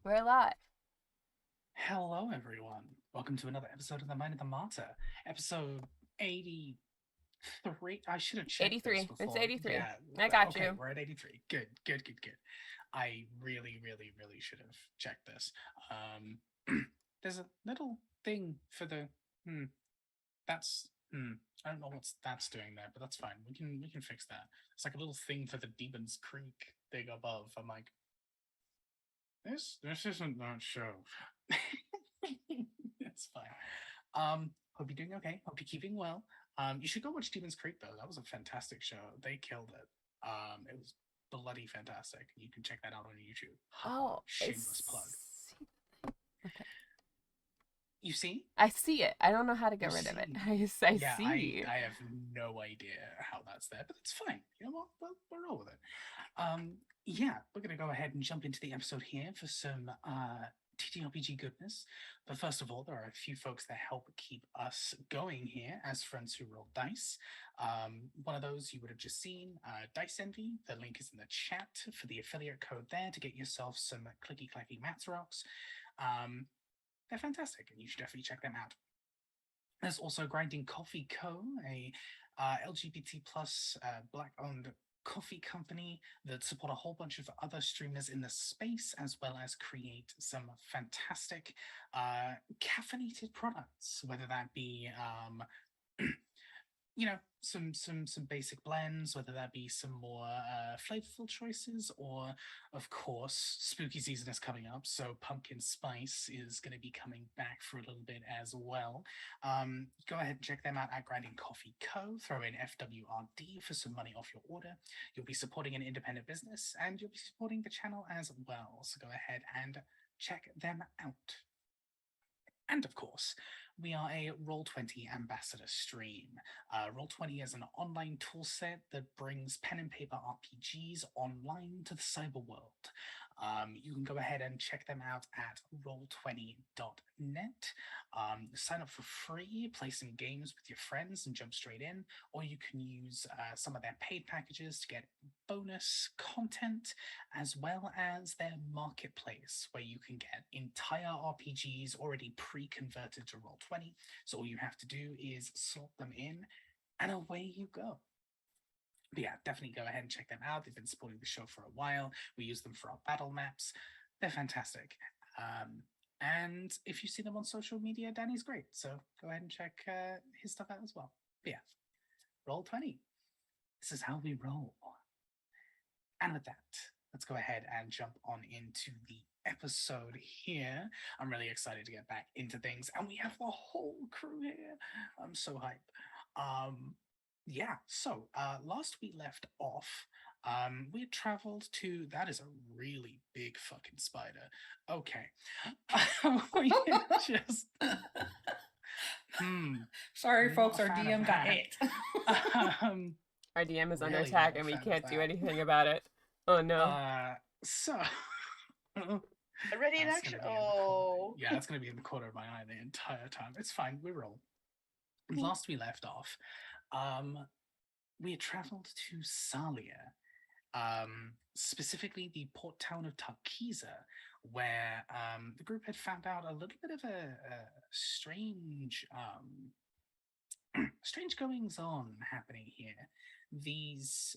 We're live. Hello, everyone. Welcome to another episode of The Mind of the Martyr, episode 83. I should have checked this 83. It's before. 83. Yeah, I got okay, you. we're at 83. Good, good, good, good. I really, really, really should have checked this. There's a little thing for the. That's. I don't know what that's doing there, but that's fine. We can fix that. It's like a little thing for the Demons Creek thing above. I'm like, this isn't that show. It's fine. Hope you're doing okay. Hope you're keeping well. You should go watch Demons Creek though. That was a fantastic show. They killed it. It was bloody fantastic. You can check that out on YouTube. Haha, Oh, shameless plug. okay. You see? I see it. I don't know how to You get rid of it. see? I Yeah, I see. I have no idea how that's there, but it's fine. You know what? We'll roll with it. Yeah, we're gonna go ahead and jump into the episode here for some TTRPG goodness. But first of all, there are a few folks that help keep us going here as friends who roll dice. One of those you would have just seen, Dice Envy. The link is in the chat for the affiliate code there to get yourself some clicky clacky Matsrocks. They're fantastic, and you should definitely check them out. There's also Grinding Coffee Co., a LGBT plus black owned coffee company that support a whole bunch of other streamers in the space, as well as create some fantastic caffeinated products, whether that be some basic blends, whether that be some more flavorful choices, or of course, spooky season is coming up, so pumpkin spice is going to be coming back for a little bit as well. Go ahead and check them out at Grinding Coffee Co. Throw in FWRD for some money off your order. You'll be supporting an independent business, and you'll be supporting the channel as well. So go ahead and check them out. And of course, we are a Roll20 ambassador stream. Roll20 is an online toolset that brings pen and paper RPGs online to the cyber world. You can go ahead and check them out at roll20.net. Sign up for free, play some games with your friends, and jump straight in. Or you can use some of their paid packages to get bonus content, as well as their marketplace, where you can get entire RPGs already pre-converted to Roll20. So all you have to do is slot them in, and away you go. But yeah, definitely go ahead and check them out. They've been supporting the show for a while. We use them for our battle maps. They're fantastic. And if you see them on social media, Danny's great. So go ahead and check his stuff out as well. But yeah, Roll20. This is how we roll. And with that, let's go ahead and jump on into the episode here. I'm really excited to get back into things, and we have the whole crew here. I'm so hype. Yeah, so last we left off, we had traveled to, that is a really big fucking spider. Okay. We had just Sorry, not folks, a our fan of DM got that. hit. Our DM is under Really attack not a and we fan of can't do that. anything about it. Oh no. So Ready in that's action. gonna be in the corner. Oh. Yeah, that's gonna be in the corner of my eye the entire time. It's fine, we roll. Last we left off, we had traveled to Salia, specifically the port town of Tarkiza, where the group had found out a little bit of a strange strange goings on happening here. These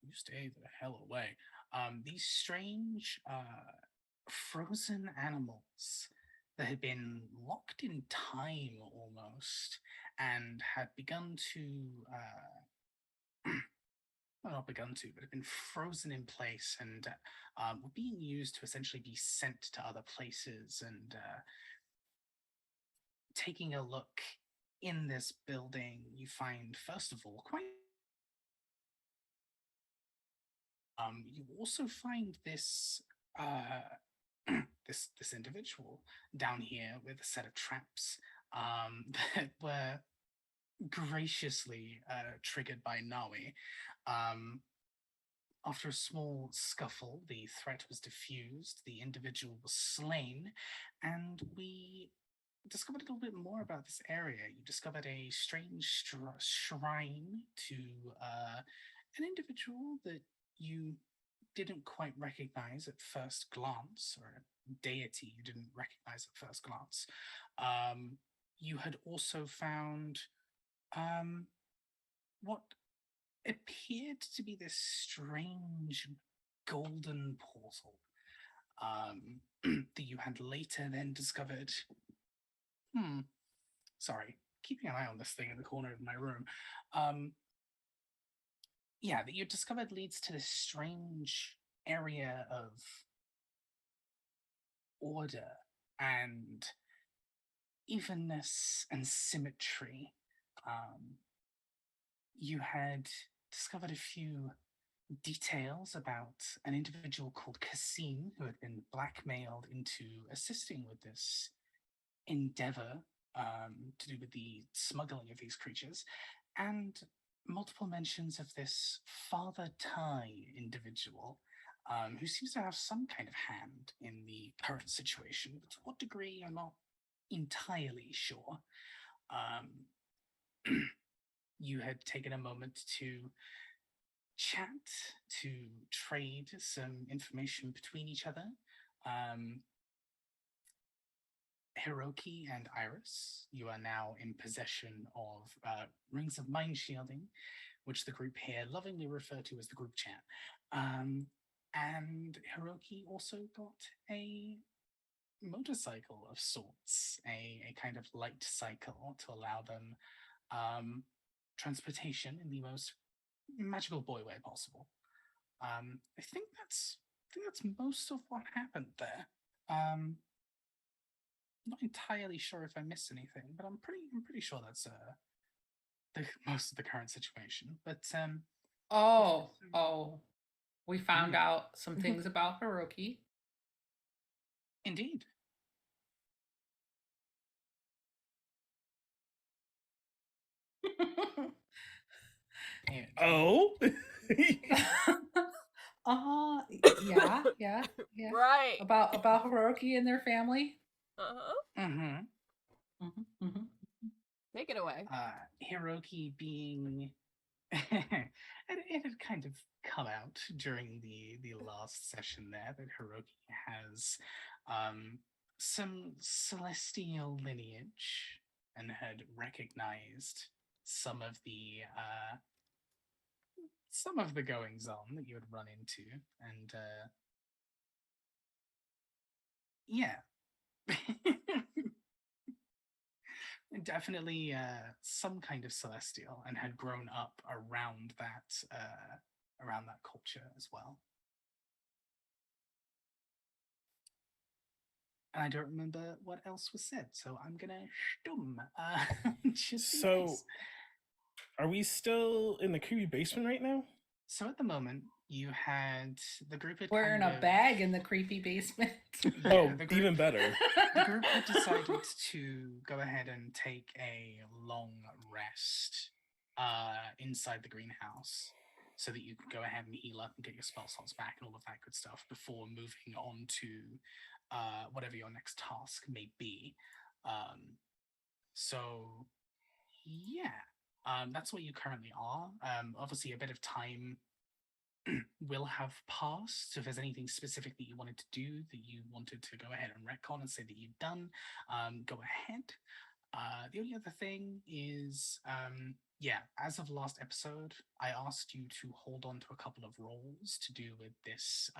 you stay the hell away. These strange frozen animals that had been locked in time almost, and had begun to well, not begun to, but had been frozen in place, and were being used to essentially be sent to other places. And taking a look in this building, you find, first of all, quite you also find this this individual down here with a set of traps that were graciously triggered by Nawi. After a small scuffle, the threat was diffused, the individual was slain, and we discovered a little bit more about this area. You discovered a strange shrine to an individual that you didn't quite recognize at first glance, or a deity you didn't recognize at first glance, you had also found what appeared to be this strange golden portal that you had later then discovered. Sorry, keeping an eye on this thing in the corner of my room. Yeah, that you discovered leads to this strange area of order and evenness and symmetry. You had discovered a few details about an individual called Cassim who had been blackmailed into assisting with this endeavor to do with the smuggling of these creatures, and multiple mentions of this Father Tai individual who seems to have some kind of hand in the current situation, but to what degree I'm not entirely sure. You had taken a moment to chat, to trade some information between each other. Hiroki and Iris, you are now in possession of rings of mind shielding, which the group here lovingly refer to as the group chat. And Hiroki also got a motorcycle of sorts, a kind of light cycle to allow them transportation in the most magical boy way possible. I think that's most of what happened there. Not entirely sure if I missed anything, but I'm pretty sure that's the most of the current situation. But we found out some things about Hiroki. Indeed. Oh. Yeah. Right. About Hiroki and their family. Take it away. Hiroki being it had kind of come out during the last session there that Hiroki has some celestial lineage and had recognized some of the goings on that you had run into, and yeah. Definitely some kind of celestial, and had grown up around that culture as well. And I don't remember what else was said, so I'm gonna stum. So, are we still in the creepy basement right now? So at the moment, you had the group had We're in a bag in the creepy basement. Yeah, even better. The group had decided to go ahead and take a long rest inside the greenhouse, so that you could go ahead and heal up and get your spell slots back and all of that good stuff before moving on to whatever your next task may be. So yeah, that's where you currently are. Obviously, a bit of time will have passed. So if there's anything specific that you wanted to do, that you wanted to go ahead and retcon and say that you've done, go ahead. The only other thing is, as of last episode, I asked you to hold on to a couple of rolls to do with this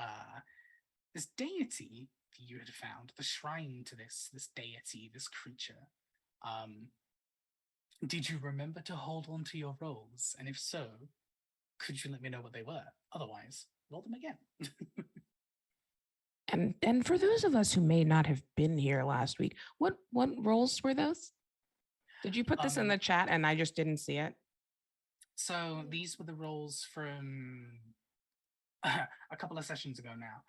this deity that you had found, the shrine to this deity, this creature. Did you remember to hold on to your rolls? And if so, could you let me know what they were? Otherwise, roll them again. And for those of us who may not have been here last week, what roles were those? Did you put this in the chat and I just didn't see it? So these were the roles from a couple of sessions ago now.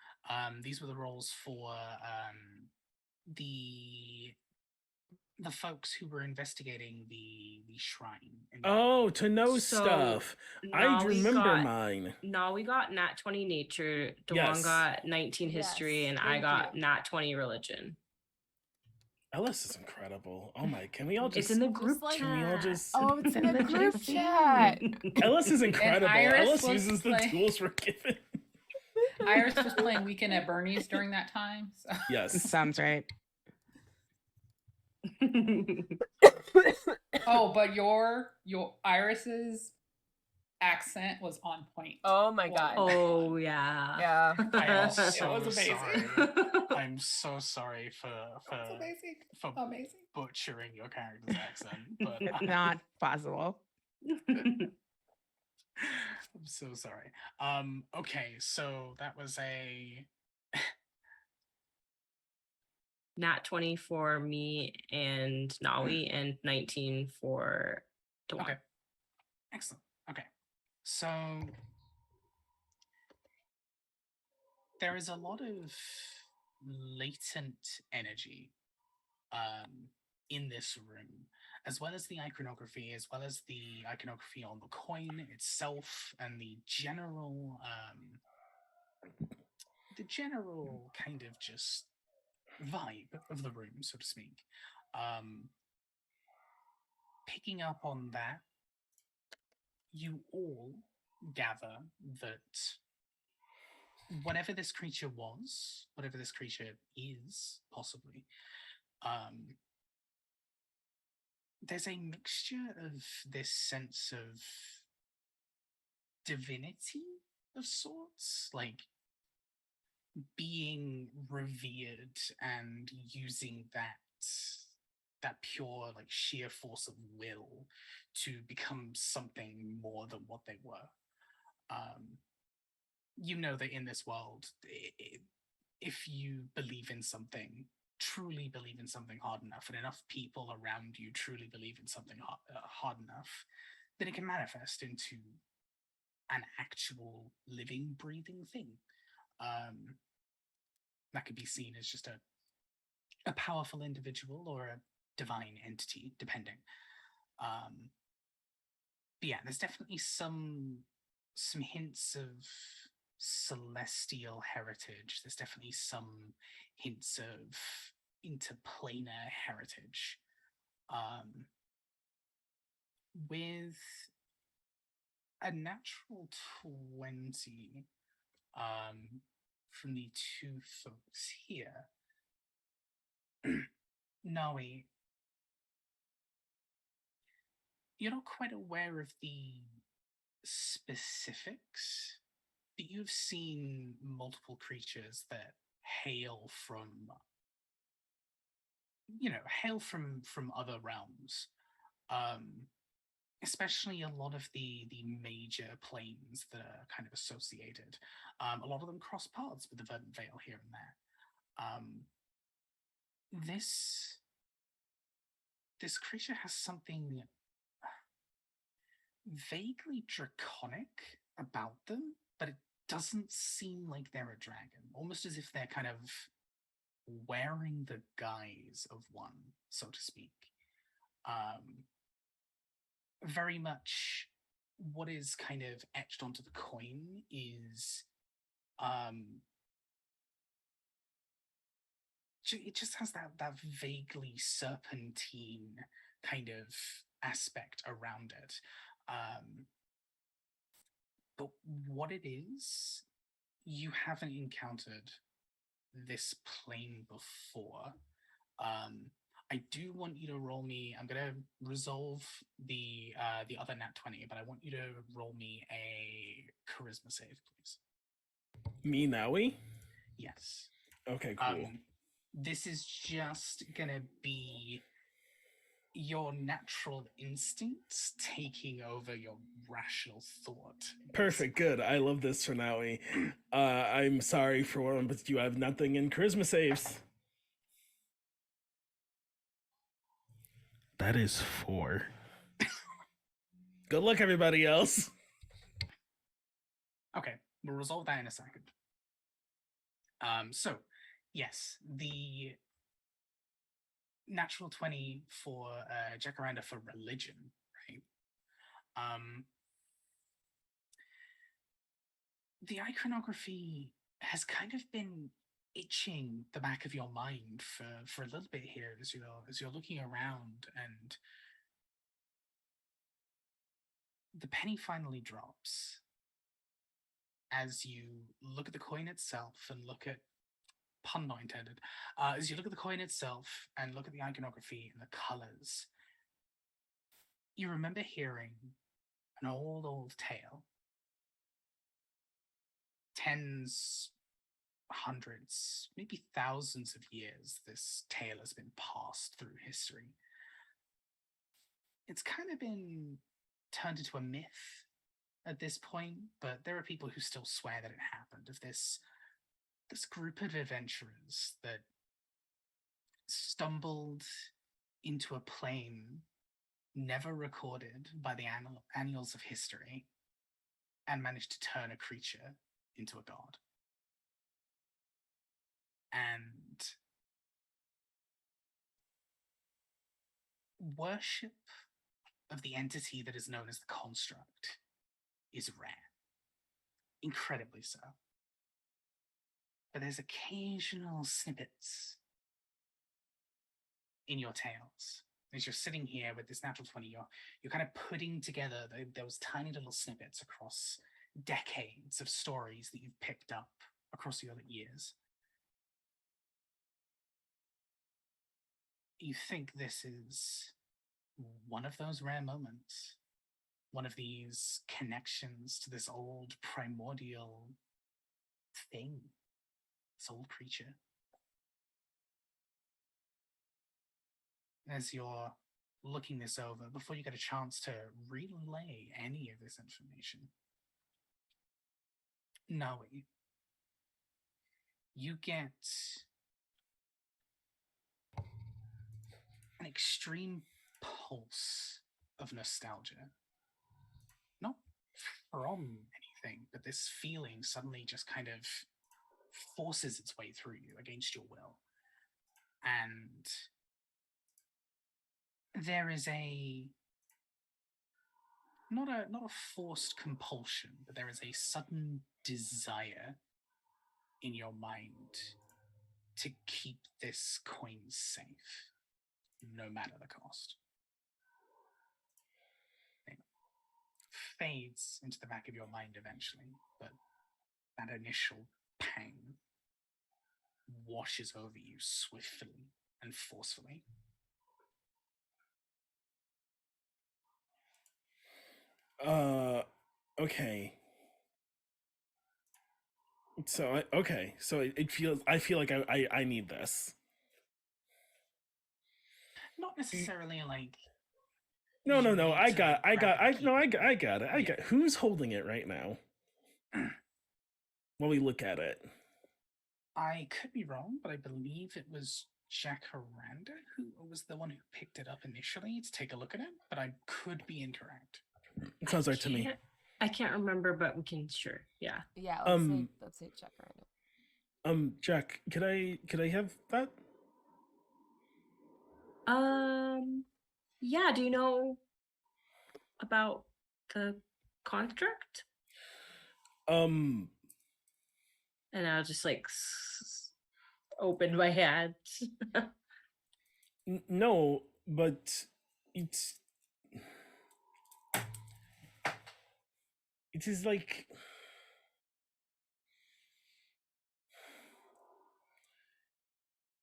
These were the roles for the folks who were investigating the shrine. Oh, to know stuff. I remember mine. No, we got Nat 20 nature. Dewan Yes. got 19 history, and I got Nat 20 religion. Ellis is incredible. Oh my, can we all just... It's in the group chat. Can we all just... Oh, it's in the group chat. Ellis is incredible. Ellis was uses the tools we're given. Iris was playing Weekend at Bernie's during that time. So. Yes. Sounds right. Oh, but your Iris's accent was on point. Oh my god. Oh yeah. Yeah. I am It so was amazing. sorry. I'm so sorry for That's amazing. for Amazing. butchering your character's accent, but Not possible. I'm so sorry. Okay, so that was a Nat 20 for me and Nawi, and 19 for Dewan. okay. Excellent. Okay. So there is a lot of latent energy in this room, as well as the iconography, as well as the iconography on the coin itself, and the general kind of just vibe of the room, so to speak. Picking up on that, you all gather that whatever this creature was, whatever this creature is, possibly, there's a mixture of this sense of divinity of sorts, like being revered and using that pure, like, sheer force of will to become something more than what they were. You know that in this world, if you believe in something, truly believe in something hard enough, and enough people around you truly believe in something hard enough, then it can manifest into an actual living, breathing thing. That could be seen as just a powerful individual or a divine entity, depending. But yeah, there's definitely some hints of celestial heritage. There's definitely some hints of interplanar heritage. With a natural 20 from the two folks here, Nawi, you're not quite aware of the specifics, but you've seen multiple creatures that hail from other realms, especially a lot of the major planes that are kind of associated. A lot of them cross paths with the Verdant Vale here and there. This creature has something vaguely draconic about them, but it doesn't seem like they're a dragon. Almost as if they're kind of wearing the guise of one, so to speak. Very much what is kind of etched onto the coin is it just has that vaguely serpentine kind of aspect around it. But what it is, you haven't encountered this plane before. I do want you to roll me. I'm gonna resolve the other nat 20, but I want you to roll me a charisma save, please. Me, Naui? Yes. Okay, cool. This is just gonna be your natural instincts taking over your rational thought. Perfect, good. I love this for Naui. I'm sorry for one, but you have nothing in charisma saves. That is 4. Good luck, everybody else. Okay, we'll resolve that in a second. So, yes, the natural 20 for Jacaranda for religion, right? The iconography has kind of been itching the back of your mind for a little bit here as you're looking around, and the penny finally drops. as you look at the coin itself and look at, pun not intended, as you look at the coin itself and look at the iconography and the colors, you remember hearing an old tale. Tens, hundreds, maybe thousands of years this tale has been passed through history. It's kind of been turned into a myth at this point, but there are people who still swear that it happened, of this group of adventurers that stumbled into a plane never recorded by the annals of history and managed to turn a creature into a god. And worship of the entity that is known as the construct is rare, incredibly so. But there's occasional snippets in your tales. As you're sitting here with this natural 20, you're kind of putting together those tiny little snippets across decades of stories that you've picked up across the other years. You think this is one of those rare moments, one of these connections to this old primordial thing, this old creature. As you're looking this over, before you get a chance to relay any of this information, Noe, you get an extreme pulse of nostalgia. Not from anything, but this feeling suddenly just kind of forces its way through you against your will. And there is not a forced compulsion, but there is a sudden desire in your mind to keep this coin safe, no matter the cost. It fades into the back of your mind eventually, but that initial pang washes over you swiftly and forcefully. Okay. So it feels, I feel like I need this. Not necessarily like. No, you no. need I to got grab it and keep I got it. Yeah. Who's holding it right now? While we look at it. I could be wrong, but I believe it was Jacaranda who was the one who picked it up initially to take a look at it, but I could be incorrect. It sounds right to me. I can't remember, but we can sure. Yeah. Yeah, let's say check right Jack, could I have that? Yeah, do you know about the construct? Um And I'll just like open my hand. No, but it is like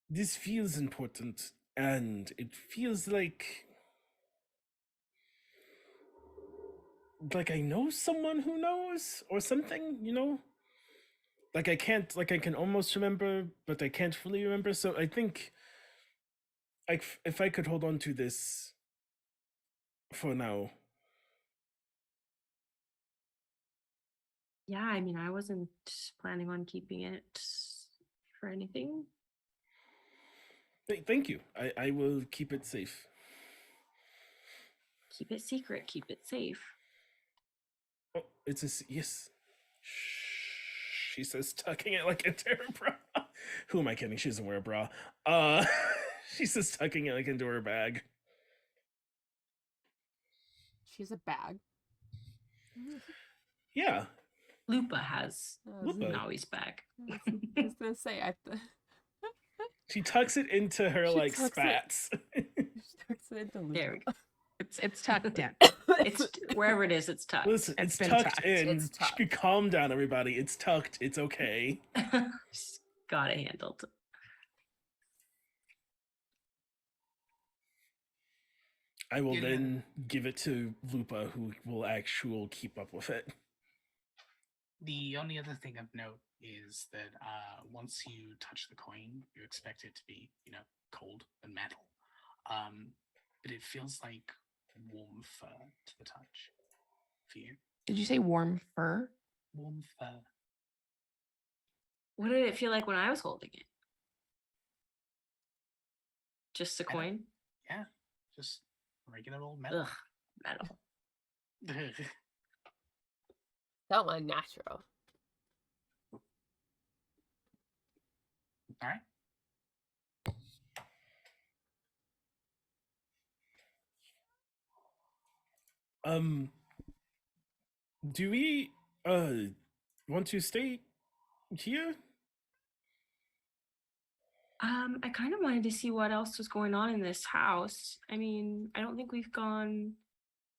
this feels important, and it feels like I know someone who knows or something, you know? Like I can almost remember, but I can't fully remember. So I think if I could hold on to this for now. Yeah, I mean, I wasn't planning on keeping it for anything. Thank you. I will keep it safe. Keep it secret, keep it safe. Oh, it's a yes. Shh, she says, tucking it like into her bra. Who am I kidding? She doesn't wear a bra. She says, tucking it like into her bag. She has a bag. Yeah. Lupa has Lupa. Naui's bag. I was gonna say She tucks it into her She like tucks it- spats. she tucks it into There we Lupa. go. It's tucked in. It's wherever it is, it's tucked. Listen, It's it's been tucked tucked. in. It's tucked. Calm down, everybody. It's tucked. It's okay. Just got it handled. I will Yeah. then give it to Lupa, who will keep up with it. The only other thing of note is that once you touch the coin, you expect it to be, cold and metal. But it feels like warm fur to the touch for you. Did you say warm fur? Warm fur. What did it feel like when I was holding it? Just a Yeah. coin? Yeah, just regular old metal. Ugh, metal. Felt unnatural. All right. Do we want to stay here? I kind of wanted to see what else was going on in this house. I mean, I don't think we've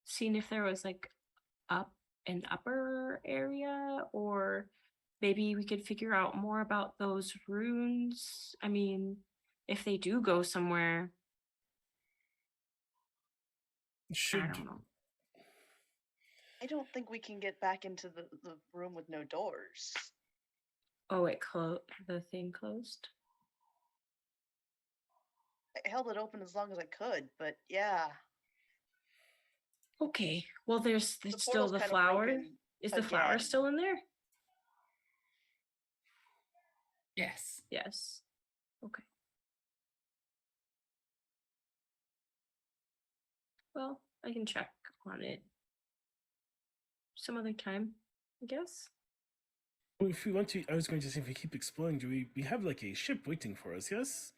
seen if there was like an upper area, or maybe we could figure out more about those runes. I mean, if they do go somewhere, I don't know. I don't think we can get back into the room with no doors. Oh, the thing closed? I held it open as long as I could, but yeah. Okay. Well, there's The still portal's the kinda flower. broken Is the flower again. still in there? Yes. Yes. Okay. Well, I can check on it some other time, I guess. Well, if we want to, I was going to say, if we keep exploring, do we have like a ship waiting for us? Yes.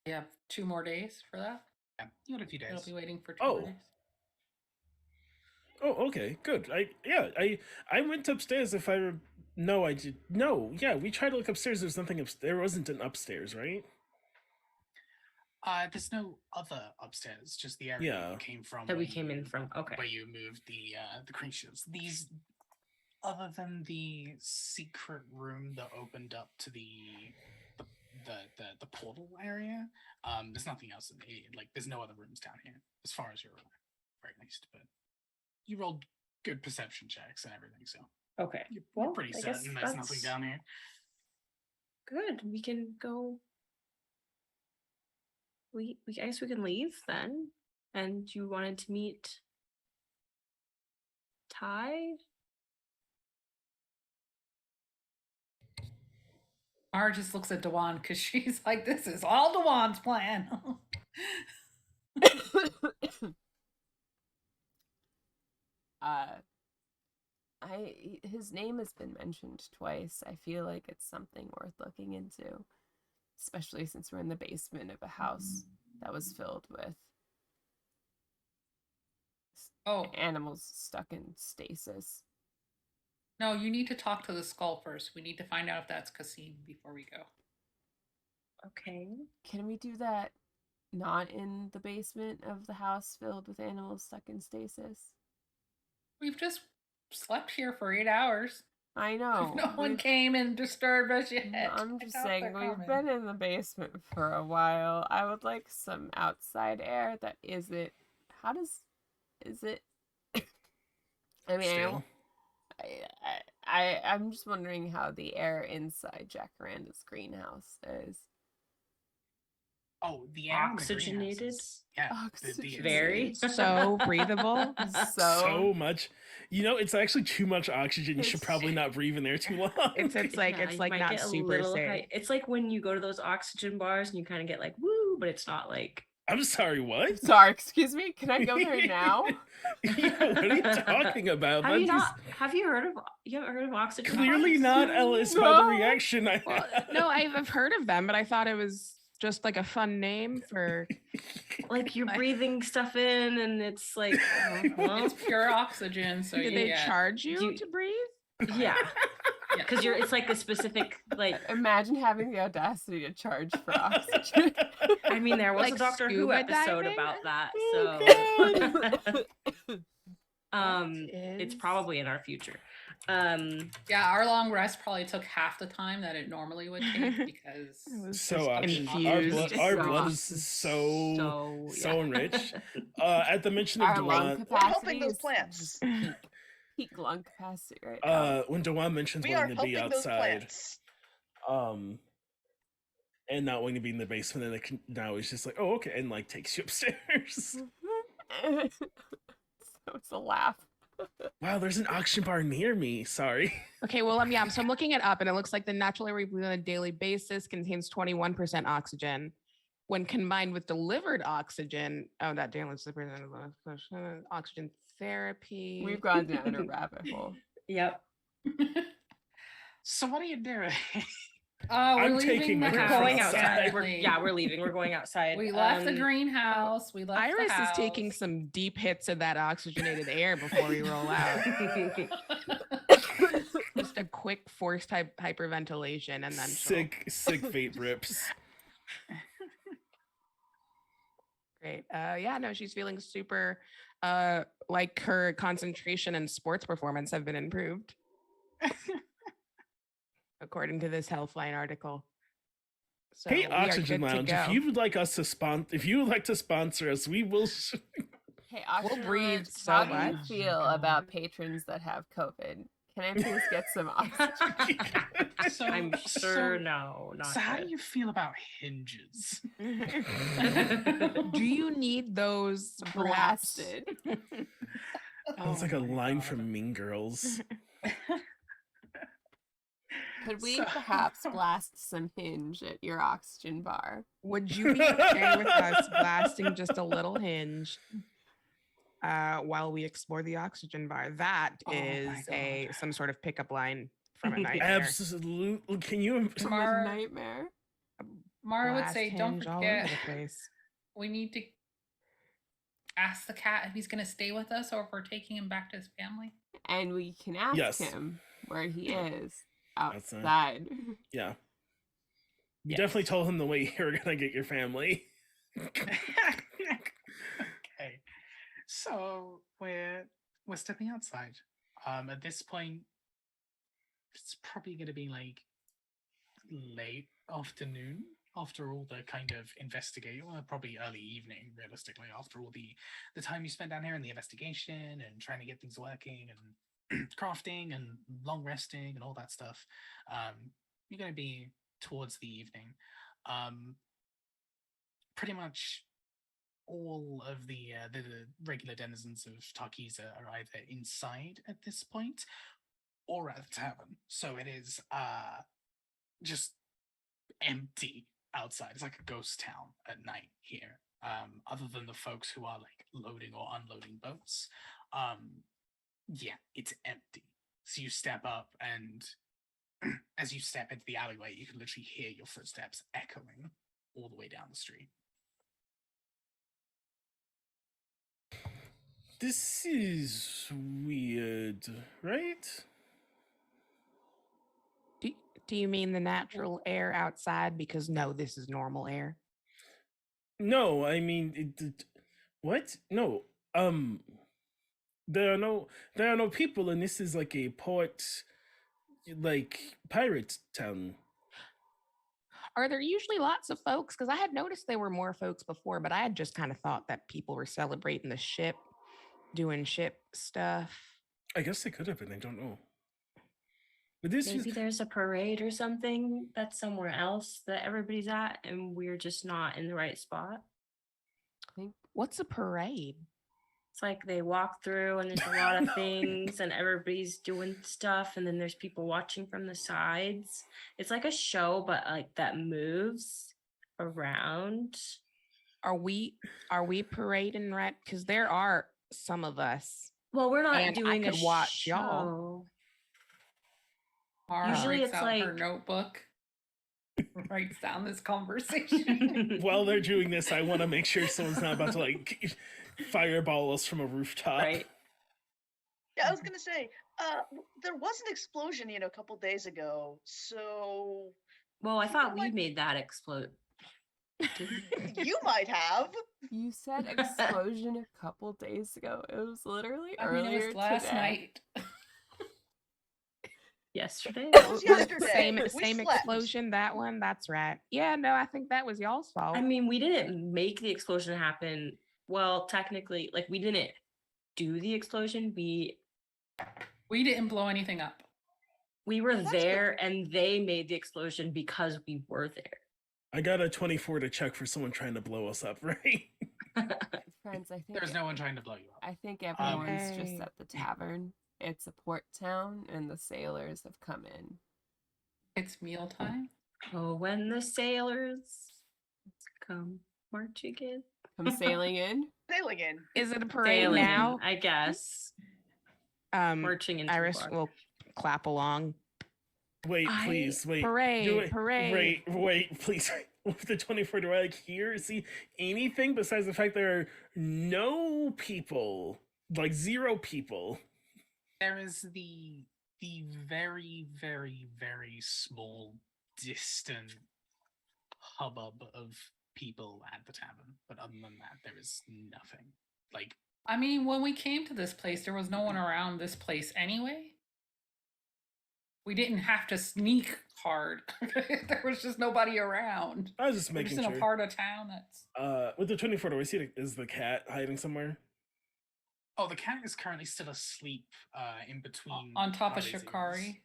You have 2 more days for that. Yeah, you got a few It'll days. be waiting for 2 more days. Oh, okay, good. I went upstairs. No, I did. No, yeah, we tried to look upstairs. There's nothing upstairs. There wasn't an upstairs, right? There's no other upstairs, just the area Yeah. you came from. That we when came in you- from. Okay. Where you moved the creatures. These, other than the secret room that opened up to the portal area, there's nothing else. There's no other rooms down here, as far as you're aware, or at least. But you rolled good perception checks and everything, so Okay. you're Well, pretty I guess certain there's nothing that's down here. good. We can go. I guess we can leave then. And you wanted to meet Ty? Mara just looks at Dewan because she's like, this is all Dewan's plan. His name has been mentioned twice. I feel like it's something worth looking into, especially since we're in the basement of a house that was filled with animals stuck in stasis. No, you need to talk to the skull first. We need to find out if that's Kasim before we go. Okay. Can we do that not in the basement of the house filled with animals stuck in stasis? We've just slept here for 8 hours. I know. No one came and disturbed us yet. I'm I just doubt saying, they're we've coming. been in the basement for a while. I would like some outside air that isn't. Is it? I mean, Still. I'm just wondering how the air inside Jacaranda's greenhouse is. Oh, the air in the Oxygenated? greenhouse is- Yeah, Oxygenated. Very. So breathable. So much. It's actually too much oxygen. You should probably not breathe in there too long. It's Yeah, it's you like might not get a super little safe. high. It's like when you go to those oxygen bars and you kind of get like woo, but it's not like. I'm sorry, what? Sorry, excuse me. Can I go there now? Yeah, what are you talking about? Have you That's not? Have you heard of? You haven't heard of oxygen? clearly bars? not Ellis by the No. reaction I Well, no, I've heard of them, but I thought it was just like a fun name for. Like you're breathing stuff in, and it's like, It's pure oxygen. So Do they yeah. charge you You- to breathe? yeah. Because it's like a specific like. Imagine having the audacity to charge for oxygen. I mean, there was Like a Doctor Who scuba episode diving? about that, Oh, so it's probably in our future. Yeah, our long rest probably took half the time that it normally would take because I was So just oxygen. confused. Our blood is So so yeah. enriched. At the mention of Our lung Dewan, We're helping capacity those is plants. just peak lung capacity right now. when Dewan mentions We are wanting to be helping those outside, plants. and not wanting to be in the basement, and it now he's just like, oh, okay, and like takes you upstairs. So it's a laugh. Wow, there's an oxygen bar near me. Sorry. Okay, well, yeah, so I'm looking it up, and it looks like the natural air we breathe on a daily basis contains 21% oxygen. When combined with delivered oxygen, that daily oxygen therapy. We've gone down a rabbit hole. Yep. So what are you doing? we're I'm leaving taking the my We're house. going outside. outside. apparently. We're leaving. We're going outside. We left the greenhouse. We left Iris the house. is taking some deep hits of that oxygenated air before we roll out. Just a quick forced hyperventilation, and then she'll- sick vape rips. Great. Yeah, no, she's feeling super like her concentration and sports performance have been improved. According to this Healthline article. So Hey, we are Oxygen good to Lounge, go. if you would like us to if you would like to sponsor us, we will. Hey, Oxygen breathe Lounge, so how do you much. feel about patrons that have COVID? Can I please get some oxygen? So, I'm sure no, not So how do good. you feel about hinges? Do you need those perhaps? Blasted. Sounds like a my line God. from Mean Girls. Could we So- perhaps blast some hinge at your oxygen bar? Would you be okay with us blasting just a little hinge while we explore the oxygen bar? That Oh my is God. some sort of pickup line from a nightmare. Absolutely. Can you? From Mar- a nightmare? Mara would Blast say, don't hinge all over forget, the place. we need to ask the cat if he's going to stay with us or if we're taking him back to his family. And we can ask Yes. him where he is Outside. outside. Yeah. You Yes. definitely told him the way you were gonna get your family. Okay. So we're stepping outside. At this point, it's probably gonna be like late afternoon after all the kind of investigate, well, probably early evening, realistically, after all the time you spent down here in the investigation and trying to get things working and crafting and long resting and all that stuff. You're gonna be towards the evening. Pretty much all of the regular denizens of Tarkiza are either inside at this point or at the tavern. So it is just empty outside. It's like a ghost town at night here. Other than the folks who are like loading or unloading boats. Yeah, it's empty. So you step up and as you step into the alleyway, you can literally hear your footsteps echoing all the way down the street. This is weird, right? Do you mean the natural air outside? Because no, this is normal air. No, I mean, what? No, there are no people, and this is like a port, like pirate town. Are there usually lots of folks? Because I had noticed there were more folks before, but I had just kind of thought that people were celebrating the ship, doing ship stuff. I guess they could have been. I don't know. But this Maybe is there's a parade or something that's somewhere else that everybody's at, and we're just not in the right spot. What's a parade? It's like they walk through, and there's a lot of things, and everybody's doing stuff, and then there's people watching from the sides. It's like a show, but like that moves around. Are we parading right? Because there are some of us. Well, we're not And I doing a could watch y'all. show. Mara Usually breaks it's out her like- notebook, writes down this conversation. while they're doing this, I want to make sure someone's not about to like fireball us from a rooftop. Right. Yeah, I was gonna say, there was an explosion, a couple days ago. So Well, I People thought we might- made that explode. Didn't we? you might have. You said explosion a couple days ago. It was literally I mean, earlier it was last today. night. Yesterday? That was Was yesterday. Same We same slept. explosion, that one. That's right. Yeah, no, I think that was y'all's fault. I mean, we didn't make the explosion happen. Well, technically, like we didn't do the explosion. We didn't blow anything up. We were That's there and they made the explosion because we were there. I got a 24 to check for someone trying to blow us up, right? Friends, I think There's no one trying to blow you up. I think everyone's just Okay. at the tavern. It's a port town, and the sailors have come in. It's mealtime. Oh, when the sailors come marching in. Come sailing in. Sailing in. Is it a parade Sailing in, now? I guess. Iris Marching into the bar. will clap along. Wait, I- please, wait. Parade, parade. Wait, please. With the 24, do I hear, see anything besides the fact there are no people, like 0 people? There is the very, very, very small, distant hubbub of people at the tavern, but other than that, there is nothing. Like, I mean, when we came to this place, there was no one around this place anyway. We didn't have to sneak hard. There was just nobody around. I was just We're making just in sure. a part of town that's. With the 24, do I see is the cat hiding somewhere? oh, the cat is currently still asleep in between. On top of Kari's ears. Shikari.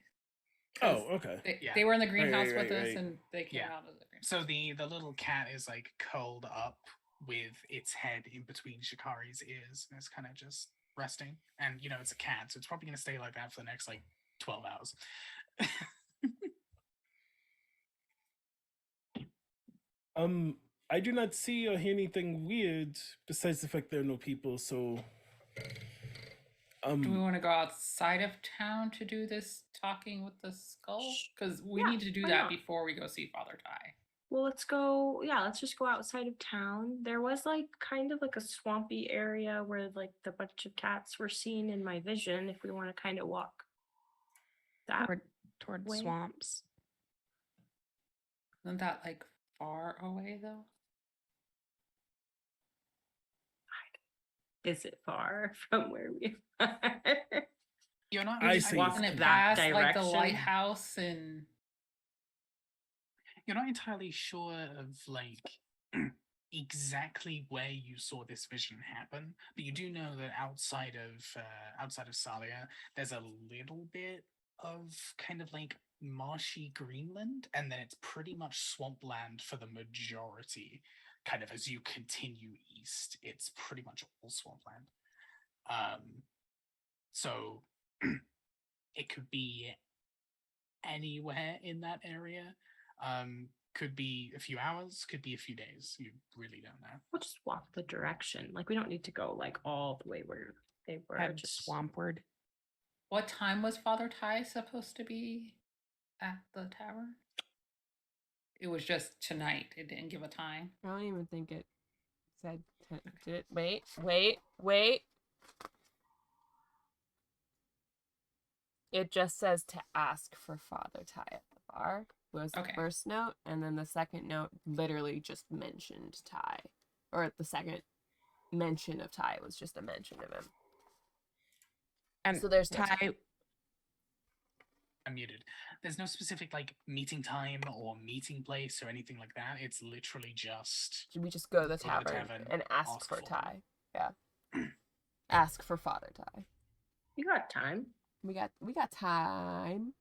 Oh, okay. They, Yeah. they were in the Right, greenhouse right, with right, us, right. and they came Yeah. out of the greenhouse. So the little cat is like curled up with its head in between Shikari's ears, and it's kind of just resting. And it's a cat, so it's probably gonna stay like that for the next like 12 hours. I do not see or hear anything weird besides the fact there are no people, so Do we want to go outside of town to do this talking with the skull? Because we Yeah, need to do why that not? before we go see Father Ty. Well, let's go. Yeah, let's just go outside of town. There was like kind of like a swampy area where like the bunch of cats were seen in my vision. If we want to kind of walk that Toward way. swamps. Isn't that like far away though? Is it far from where we are? You're not. I just see. Walking it That past like the direction? lighthouse and You're not entirely sure of like exactly where you saw this vision happen, but you do know that outside of Salia, there's a little bit of kind of like marshy Greenland, and then it's pretty much swampland for the majority. Kind of as you continue east, it's pretty much all swampland. So it could be anywhere in that area. Could be a few hours, could be a few days. You really don't know. We'll just walk the direction. Like we don't need to go like all the way where they were. Head Just swampward. what time was Father Ty supposed to be at the tavern? It was just tonight. It didn't give a time. I don't even think it said. Wait. It just says to ask for Father Ty at the bar. Was the Okay. first note, and then the second note literally just mentioned Ty, or the second mention of Ty was just a mention of him. And So there's no Ty. time. I'm muted. There's no specific like meeting time or meeting place or anything like that. It's literally just Should we just go to the Go to the tavern tavern, and ask ask for for him. Ty? Yeah. Ask for Father Ty. you got time. We got time.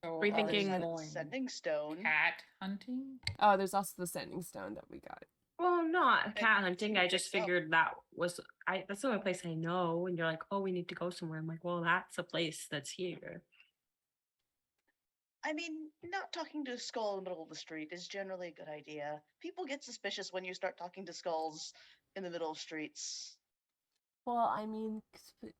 So Were you are thinking- going Sending stone. cat hunting? Oh, there's also the sending stone that we got. Well, not cat hunting. I picked just up. figured that was that's the only place I know. And you're like, oh, we need to go somewhere. I'm like, well, that's a place that's here. I mean, not talking to a skull in the middle of the street is generally a good idea. People get suspicious when you start talking to skulls in the middle of streets. Well, I mean,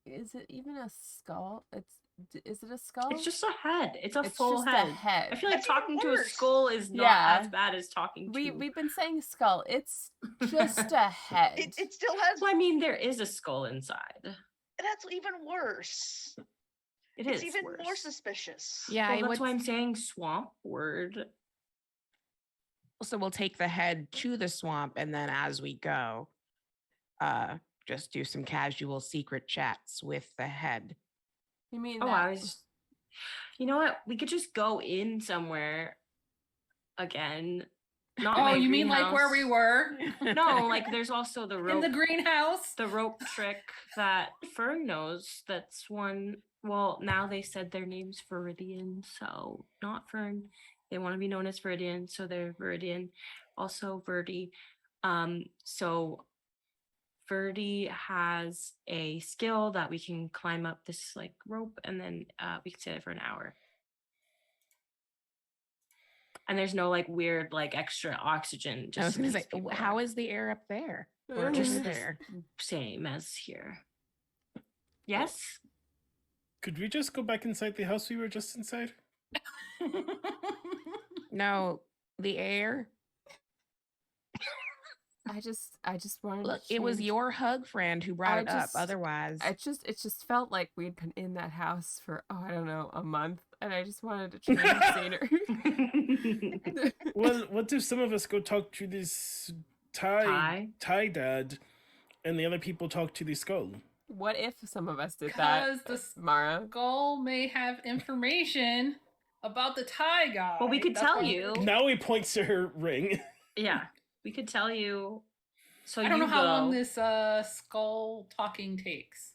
is it even a skull? Is it a skull? It's just a head. It's a It's full just a head. head. I feel like That's even talking to a worse. skull is not Yeah. as bad as talking to. We've been saying skull. It's just a head. It still has. Well, I mean, there is a skull inside. That's even worse. It It's is even more worse. suspicious. Yeah, Well, I that's would. why I'm saying swamp word. So we'll take the head to the swamp, and then as we go, just do some casual secret chats with the head. You mean Oh, that? I was. You know what? We could just go in somewhere again. Not Oh, my you mean like where we greenhouse. were? No, like there's also the In rope. the greenhouse? The rope trick that Fern knows. That's one. Well, now they said their name's Viridian, so not Fern. They want to be known as Viridian, so they're Viridian. Also Verdi. So Verdi has a skill that we can climb up this like rope, and then we can stay there for an hour. And there's no like weird like extra oxygen. I was Just going to means say, people how are is the air up there? Or Just over the there? same as here. Yes. Could we just go back inside the house we were just inside? No, the air. I just wanted Look, to it was change- your hug friend who brought I it up. just- Otherwise, it just felt like we'd been in that house for I don't know, a month, and I just wanted to change the scenery. Well, what if some of us go talk to this Thai dad, and the other people talk to the skull? What if some of us did that, Because the Mara? skull may have information about the Thai guy. Well, we could That's tell why you. Now he points to her ring. Yeah, we could tell you. So I don't you know how long go. this skull talking takes.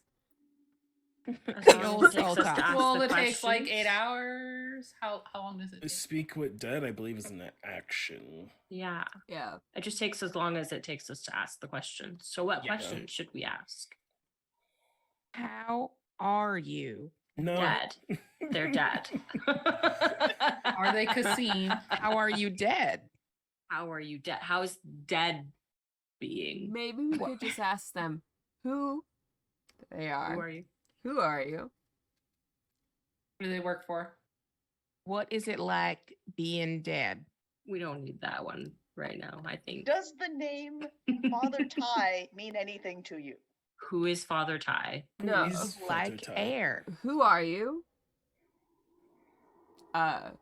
As The long as old it takes soul us to talk. ask Well, the it takes like 8 questions. hours. How long does it take? Speak with dead, I believe, is an action. Yeah, Yeah. it just takes as long as it takes us to ask the question. So, what Yeah. question should we ask? how are you? No. Dead. They're dead. Are they Cassim? How are you dead? How are you dead? How is dead being? Maybe we could just ask them who they are. Who are you? Who are you? Who do they work for? What is it like being dead? We don't need that one right now, I think. Does the name Father Ty mean anything to you? Who is Father Ty? No. He's Father Like Ty. air. Who are you? Who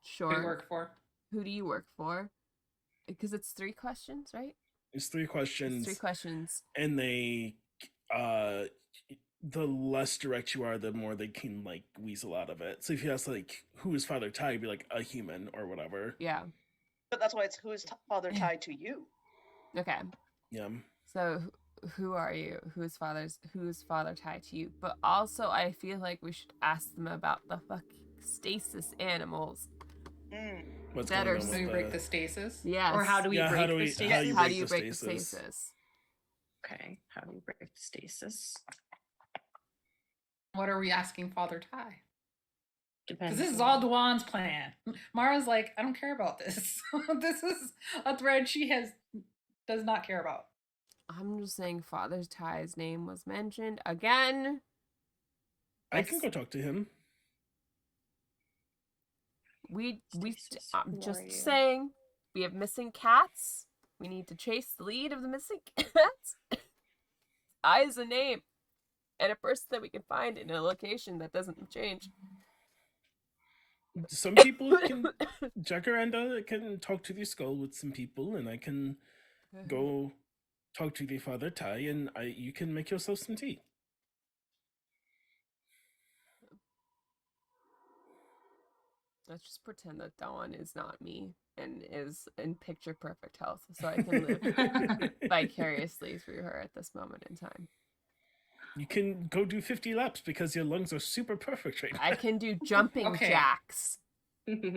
Sure. do you work for? Who do you work for? Because it's 3 questions, right? It's 3 It's questions. 3 questions. And they the less direct you are, the more they can like weasel out of it. So if you ask like who is Father Ty, you'd be like a human or whatever. Yeah. But that's why it's who is Father Ty to you? Okay. Yeah. So who are you? Who is Father Ty to you? But also I feel like we should ask them about the fucking stasis animals. Mm. What's That going are on Do with we the... break the stasis? Yes. Or how do we Yeah, how break do the we- stasis? how do you How break do you the break the stasis? stasis? Okay, how do we break the stasis? What are we asking Father Ty? Depends. Because this is on- all Dwan's plan. Mara's like, I don't care about this. This is a thread she does not care about. I'm just saying Father Ty's name was mentioned again. I can go talk to him. Stasis, I'm who just are you? saying we have missing cats. We need to chase the lead of the missing cats. I is a name and a person that we can find in a location that doesn't change. Some people can Jacaranda can talk to the skull with some people, and I can go talk to the Father Ty, and you can make yourself some tea. Let's just pretend that Dawn is not me and is in picture perfect health, so I can live vicariously through her at this moment in time. You can go do 50 laps because your lungs are super perfect right now. I can do jumping Okay. jacks.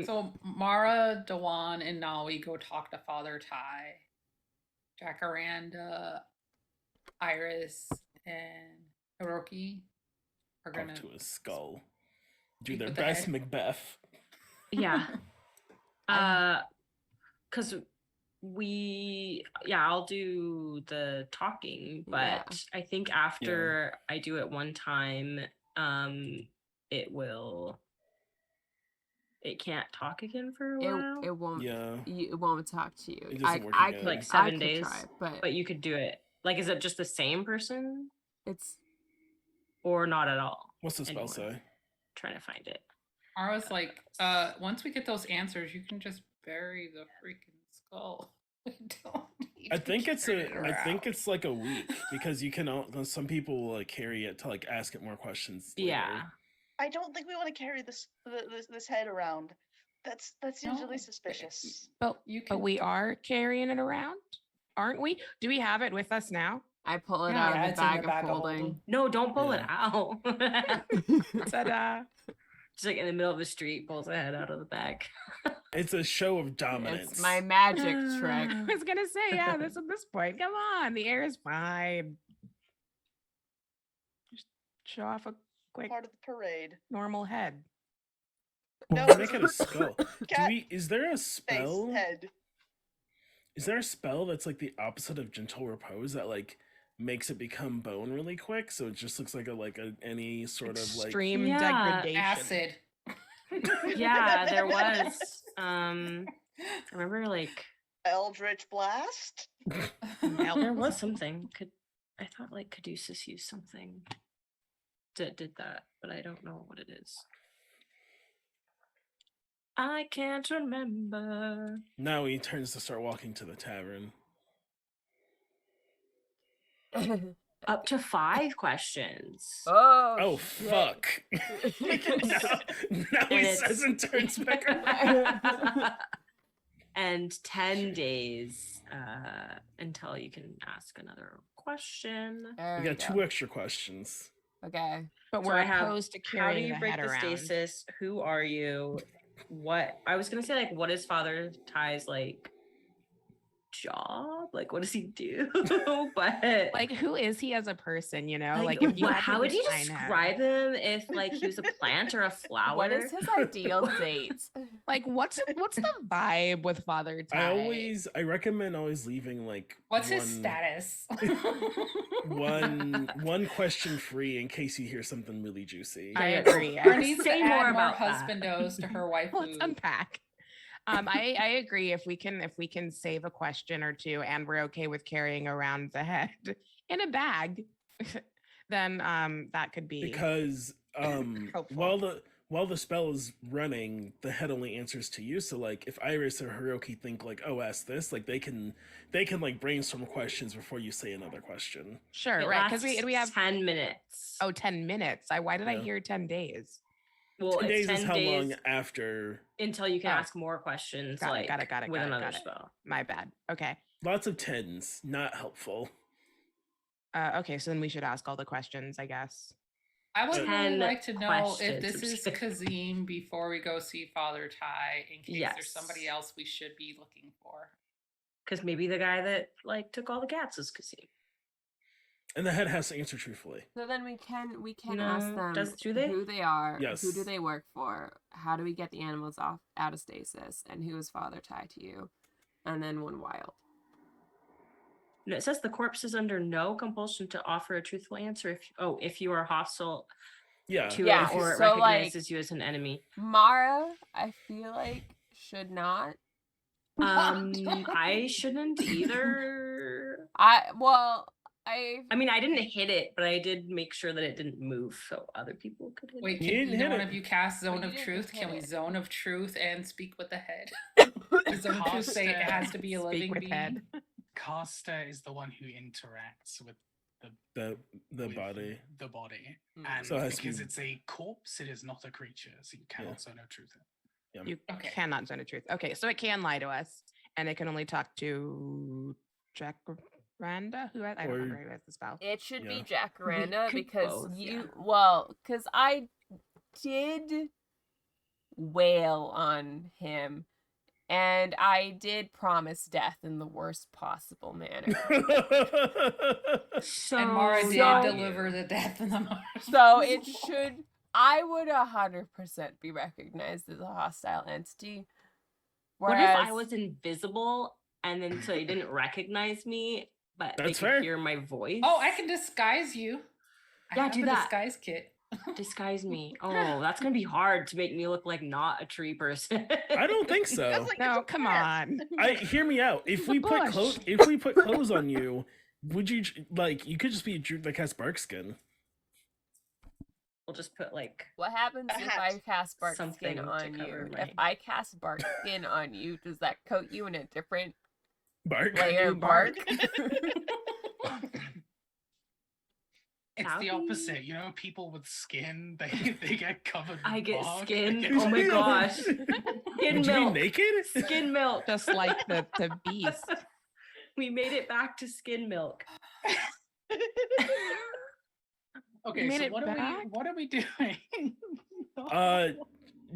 So Mara, Dewan, and Nawi go talk to Father Ty. Jacaranda, Iris, and Hiroki are Talk gonna to a skull. Do Speak their with the best head. Macbeth. Yeah. Because I'll do the talking, but Yeah. I think after I do it one time, it can't talk again for a while. It won't. Yeah. It won't talk to you. It doesn't work I again. could Like 7 I could days, try, but but you could do it. Like, is it just the same person? it's or not at all. What's the spell anymore. say? Trying to find it. Mara's like, once we get those answers, you can just bury the freaking skull. We don't need I to think it's carry it I think around. it's like a week because you can. Some people will like carry it to like ask it more questions. Later. Yeah. I don't think we want to carry this head around. That seems No, really but suspicious. But You but can. we are carrying it around, aren't we? Do we have it with us now? I pull it Yeah, out of the it's in the bag of bag of holding. holding. No, don't pull it Yeah. out. Ta-da! Just like in the middle of the street, pulls the head out of the bag. It's a show of dominance. It's my magic trick. I was gonna say, yeah. This at this point, come on, the air is fine. Just show off a quick Part of the parade. normal head. No, Well, make it a skull. Cat Is there a face spell? head. Is there a spell that's like the opposite of gentle repose that like makes it become bone really quick? So it just looks like any sort of like. Extreme Yeah, degradation. Acid. Yeah, there was. I remember like Eldritch blast. there was something. I thought like Caduceus used something that did that, but I don't know what it is. I can't remember. Now he turns to start walking to the tavern. Up to 5 questions. Oh, Oh shit. fuck! now he it's- says and turns back around. And 10 days until you can ask another question. There We got go. 2 extra questions. Okay. But So we're I have, opposed to how do carrying you the break head the around. stasis? Who are you? What I was gonna say, like, what is Father Ty's like job? Like, what does he do? But Like, who is he as a person? You know, like, if you what, had to how would you define him, describe him if like he was a plant or a flower? What is his ideal date? like, what's the vibe with Father Ty? I recommend always leaving like What's his one- status? one question free in case you hear something really juicy. I Yeah. agree. Or needs Say to add more more about that. husbandos to her wife. Let's unpack. I agree. If we can save a question or two, and we're okay with carrying around the head in a bag, then that could be Because helpful. while the spell is running, the head only answers to you. So like if Iris or Hiroki think like, oh, ask this, like they can like brainstorm questions before you say another question. Sure, It right? Because lasts we have 10 minutes. 10 minutes. Why did I Yeah. hear 10 days? Well, 10 it's days 10 is how days long after. until you can Oh. ask more questions. Got it, like got it, got it, with got it, another got it. spell. My bad. Okay. Lots of 10s, not helpful. Okay, so then we should ask all the questions, I guess. I would really 10 like to know if questions. this is Kazim before we go see Father Ty, in case there's somebody Yes. else we should be looking for. Because maybe the guy that like took all the cats is Kazim. And the head has to answer truthfully. So then we can ask No, them do they? who they are, Yes. who do they work for, how do we get the animals out of stasis, and who is Father Ty to you, and then one wild. No, it says the corpse is under no compulsion to offer a truthful answer if you are hostile Yeah. to Yeah, it or it so, like- recognizes you as an enemy. Mara, I feel like should not. I shouldn't either. I mean, I didn't hit it, but I did make sure that it didn't move so other people could hit Wait, it. You can didn't either hit one it. of you cast Zone you of didn't Truth? hit Can we it. Zone of Truth and speak with the head? Zone of Truth say it has to be a Speak living with being. head. Caster is the one who interacts with The with body. the body, Mm. and So it has to because be- it's a corpse, it is not a creature, so you cannot zone of truth it. You Okay. cannot zone a truth. Okay, so it can lie to us, and it can only talk to Jacaranda, who I don't Or- remember who has the spell. It should be Yeah. Jacaranda could because both, because I did wail on him, and I did promise death in the worst possible manner. So And Mara did So- deliver the death in the Mars. So it should. I would 100% be recognized as a hostile entity. What if I Whereas- was invisible and then so they didn't recognize me, but they That's could fair. hear my voice? Oh, I can disguise you. I Yeah, have do a that. disguise kit. disguise me. Oh, that's gonna be hard to make me look like not a tree person. I don't think so. That's like- No, it's a come plant. on. Hear me out. It's If a we put bush. clothes on you, would you like you could just be a druid that has bark skin? we'll just put like What happens A if hat. I cast bark Something skin to on you? cover If my- I cast bark skin on you, does that coat you in a different Bark. layer New of bark? It's That'd the be- opposite. You know, people with skin, they get covered. I with get bark. skin. They get Oh my covered- gosh. Skin Would you be milk. naked? Skin milk. Just like the beast. We made it back to skin milk. Okay, made so it what back? are we doing?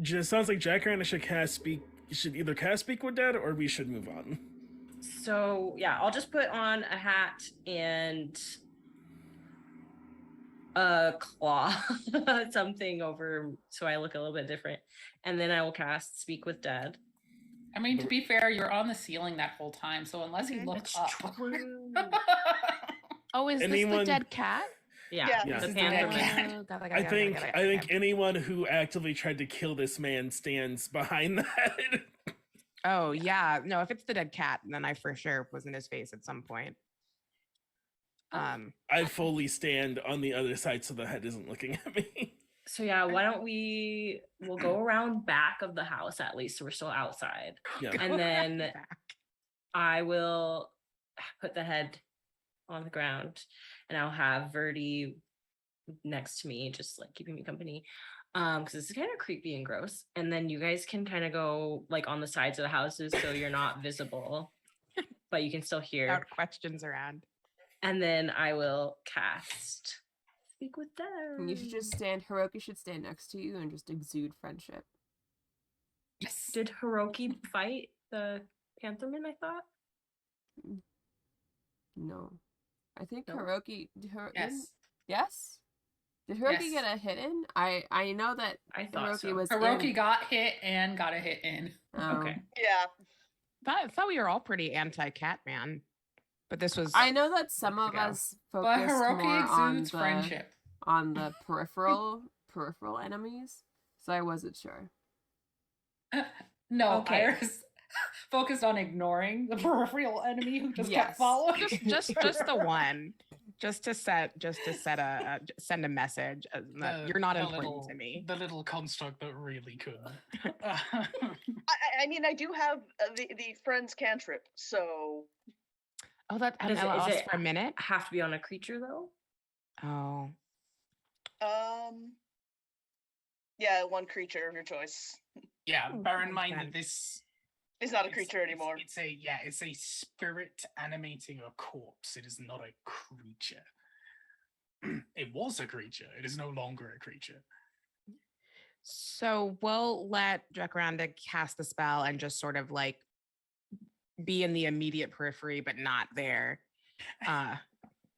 Just sounds like Jack and I should either cast Speak with Dad or we should move on. So yeah, I'll just put on a hat and a claw, something over, so I look a little bit different, and then I will cast Speak with Dad. I mean, to be fair, you're on the ceiling that whole time, so unless you Mhm. look That's up. true. Oh, is this Anyone- the dead cat? Yeah, Yeah. the This is the panther dead man. cat. Oh, got it, I got it, think got it, I think okay. anyone who actively tried to kill this man stands behind that. Oh yeah, no. If it's the dead cat, then I for sure was in his face at some point. I fully stand on the other side so the head isn't looking at me. So yeah, why don't we'll go around back of the house at least, so we're still outside, Yeah. and then Back. I will put the head on the ground, and I'll have Verdi next to me, just like keeping me company. Because this is kind of creepy and gross. And then you guys can kind of go like on the sides of the houses so you're not visible, but you can still hear. Without questions around. And then I will cast Speak with Them. And you should just stand. Hiroki should stand next to you and just exude friendship. Yes. Did Hiroki fight the Pantherman? I thought. No, I think No? Hiroki. Yes. Yes. Did Hiroki Yes. get a hit in? I know that I thought Hiroki so. was Hiroki in. got hit and got a hit in. Okay. Yeah. I thought we were all pretty anti-cat man, but this was. I know that some of ago. us But focused more Hiroki on exudes the friendship. on the peripheral enemies, so I wasn't sure. No, Okay. Iris focused on ignoring the peripheral enemy who just kept Yes. following. just the one, just to send a message that you're not The important little- to me. The little construct that really could. I mean, I do have the friend's cantrip, so Oh, that Does it- is lost it- for a minute. Have to be on a creature though. Oh, yeah, one creature of your choice. Yeah, Oh, bear in makes mind that sense. this It's not a creature anymore. It's a spirit animating a corpse. It is not a creature. It was a creature. It is no longer a creature. so we'll let Jacaranda cast the spell and just sort of like be in the immediate periphery, but not there.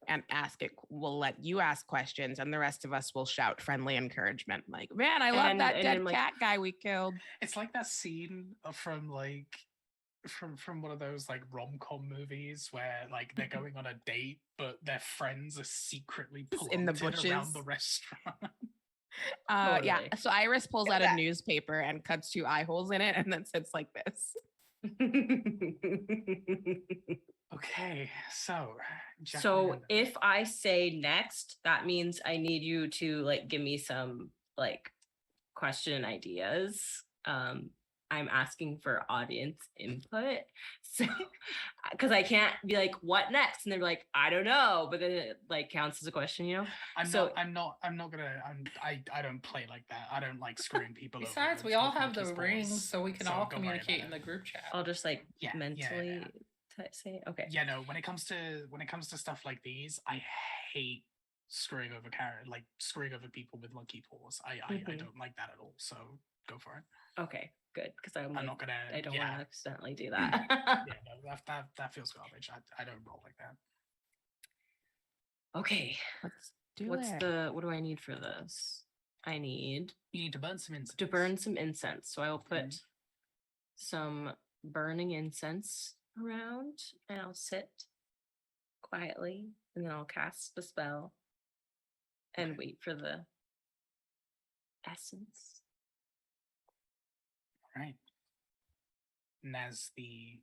And ask it. We'll let you ask questions, and the rest of us will shout friendly encouragement, like, "Man, I love And- that and dead then, like- cat guy we killed." It's like that scene from one of those like rom-com movies where like they're going on a date, but their friends are secretly In the planted around bushes. the restaurant. Yeah. Totally. So Iris pulls Get out a that. newspaper and cuts 2 eye holes in it, and then sits like this. Okay, so So Jacaranda. if I say next, that means I need you to like give me some like question ideas. I'm asking for audience input. So because I can't be like, what next? And they're like, I don't know, but then it like counts as a question, you know? I'm so- not gonna I don't play like that. I don't like screwing people over. Besides, we with all have monkey the spores, rings, so we can all don't worry about communicate in it. the group chat. I'll just like Yeah, mentally say, okay. Yeah, no, when it comes to stuff like these, I hate screwing over screwing over people with monkey paws. I Mhm. don't like that at all. So go for it. Okay, good. Because I'm I'm like, not gonna I don't yeah, want to accidentally do that. yeah, no, that feels garbage. I don't roll like that. Okay. Let's do What's it. what do I need for this? I need You need to burn some incense. to burn some incense. So I will put Mhm. some burning incense around and I'll sit quietly and then I'll cast the spell and Okay. wait for the essence. Right. And as the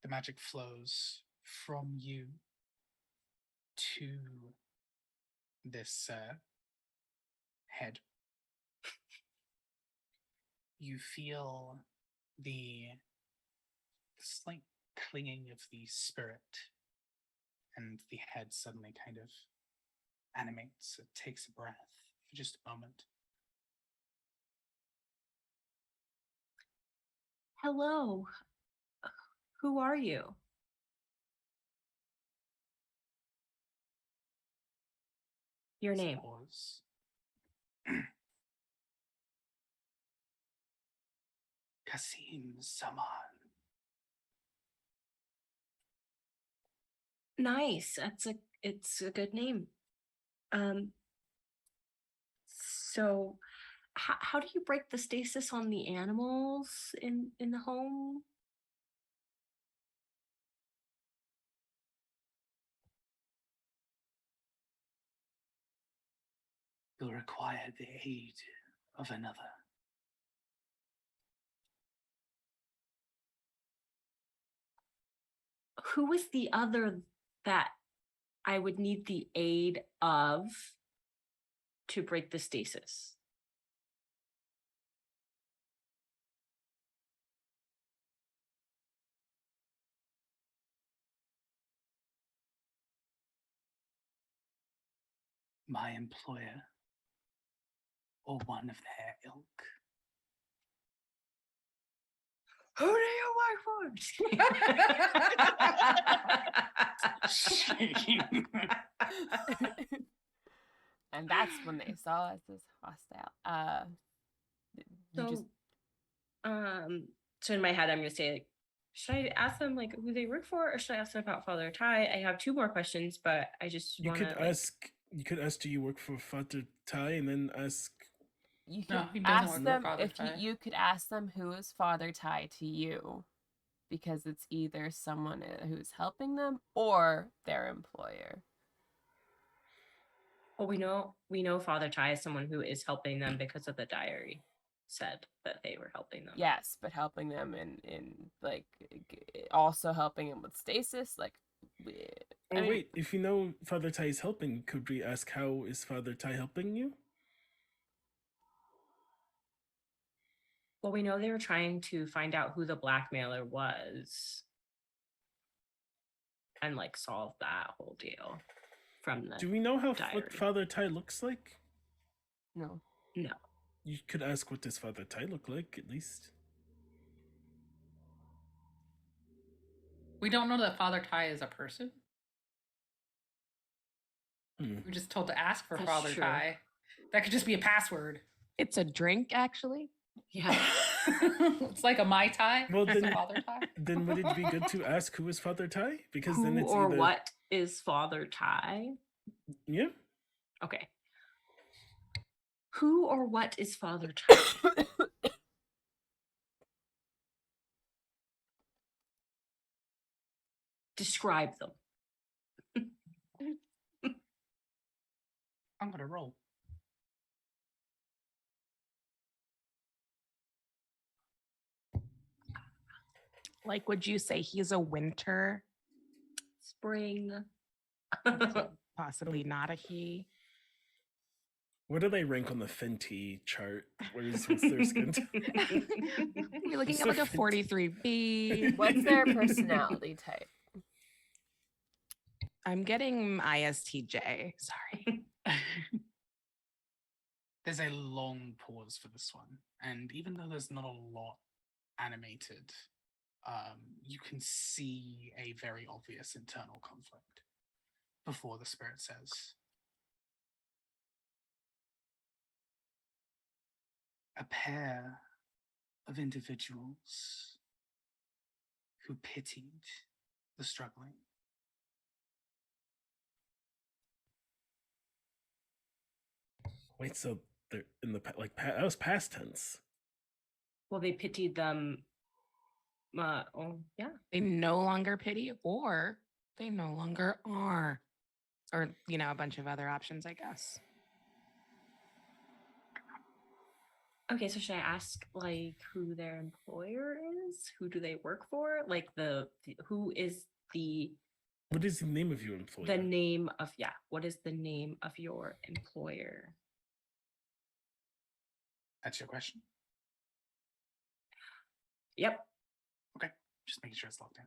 magic flows from you to this head, you feel the slight clinging of the spirit, and the head suddenly kind of animates. It takes a breath for just a moment. Hello. Who are you? Your name. Pause. Kasim Zaman. Nice. It's a good name. So how do you break the stasis on the animals in the home? You'll require the aid of another. Who is the other that I would need the aid of to break the stasis? My employer, or one of their ilk. Who do you work for? And that's when they saw us as hostile. So in my head, I'm gonna say, like, should I ask them like who they work for, or should I ask them about Father Ty? I have two more questions, but I just You want could to ask. You could ask, "Do you work for Father Ty?" And then ask. You No, could he doesn't ask work for them Father if Ty. you could ask them who is Father Ty to you, because it's either someone who's helping them or their employer. Well, we know Father Ty is someone who is helping them because of the diary said that they were helping them. Yes, but helping them in like also helping them with stasis, like. Oh wait, if you know Father Ty is helping, could we ask how is Father Ty helping you? Well, we know they were trying to find out who the blackmailer was and like solve that whole deal from the Do we know how diary. what Father Ty looks like? No. No. You could ask, what does Father Ty look like, at least? We don't know that Father Ty is a person. Hmm. We're just told to ask for That's Father true. Ty. That could just be a password. It's a drink, actually. Yeah. It's like a Mai Tai. Well, That's then- Father Ty. Then would it be good to ask who is Father Ty? Because Who then it's or either... what is Father Ty? Yeah. Okay. Who or what is Father Ty? Describe them. I'm gonna roll. Like, would you say he's a winter? Spring. Possibly not a he. Where do they rank on the Fenty chart? What's their skin tone? We're looking at What's like a their 43B. What's their personality type? I'm getting ISTJ. Sorry. There's a long pause for this one, and even though there's not a lot animated, you can see a very obvious internal conflict before the spirit says, a pair of individuals who pitied the struggling. Wait, so they're in the that was past tense. Well, they pitied them. Oh, yeah. They no longer pity, or they no longer are. Or, you know, a bunch of other options, I guess. Okay, so should I ask like who their employer is? Who do they work for? Like who is the What is the name of your employer? the name of what is the name of your employer? That's your question? Yep. Okay, just making sure it's locked in.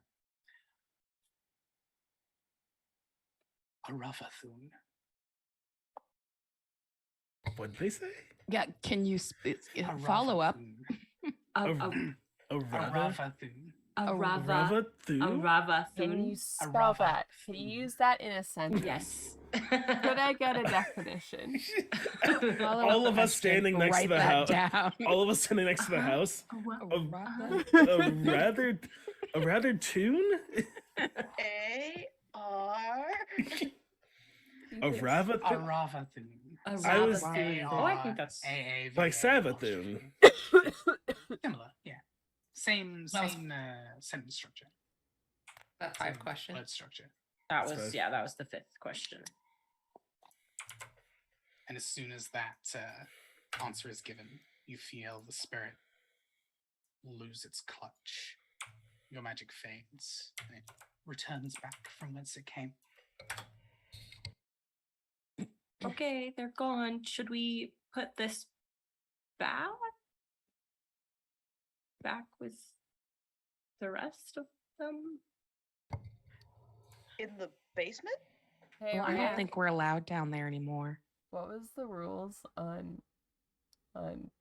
Aravathun. What did they say? Yeah, can you follow up? A, A rather Aravathun. a a rava. Rava A Thun? rava Can thun. you spell that? Can you use that in a sentence? Yes. Could I get a definition? All of us standing next to Write the that house. down. All of us standing next to the Uh-huh. house. A what? A rather tune? A-R. A Rava Thun? Aravathun. A I was- rava. Oh, I think that's Like Savathun. Similar, yeah. Same That was- sentence structure. that 5 same question. Word structure. That That's was fine. yeah. That was the 5th question. And as soon as that answer is given, you feel the spirit lose its clutch. Your magic fades, and it returns back from whence it came. Okay, they're gone. Should we put this back? Back with the rest of them? In the basement? Hey, Well, I Ria, don't think we're allowed down there anymore. what was the rules on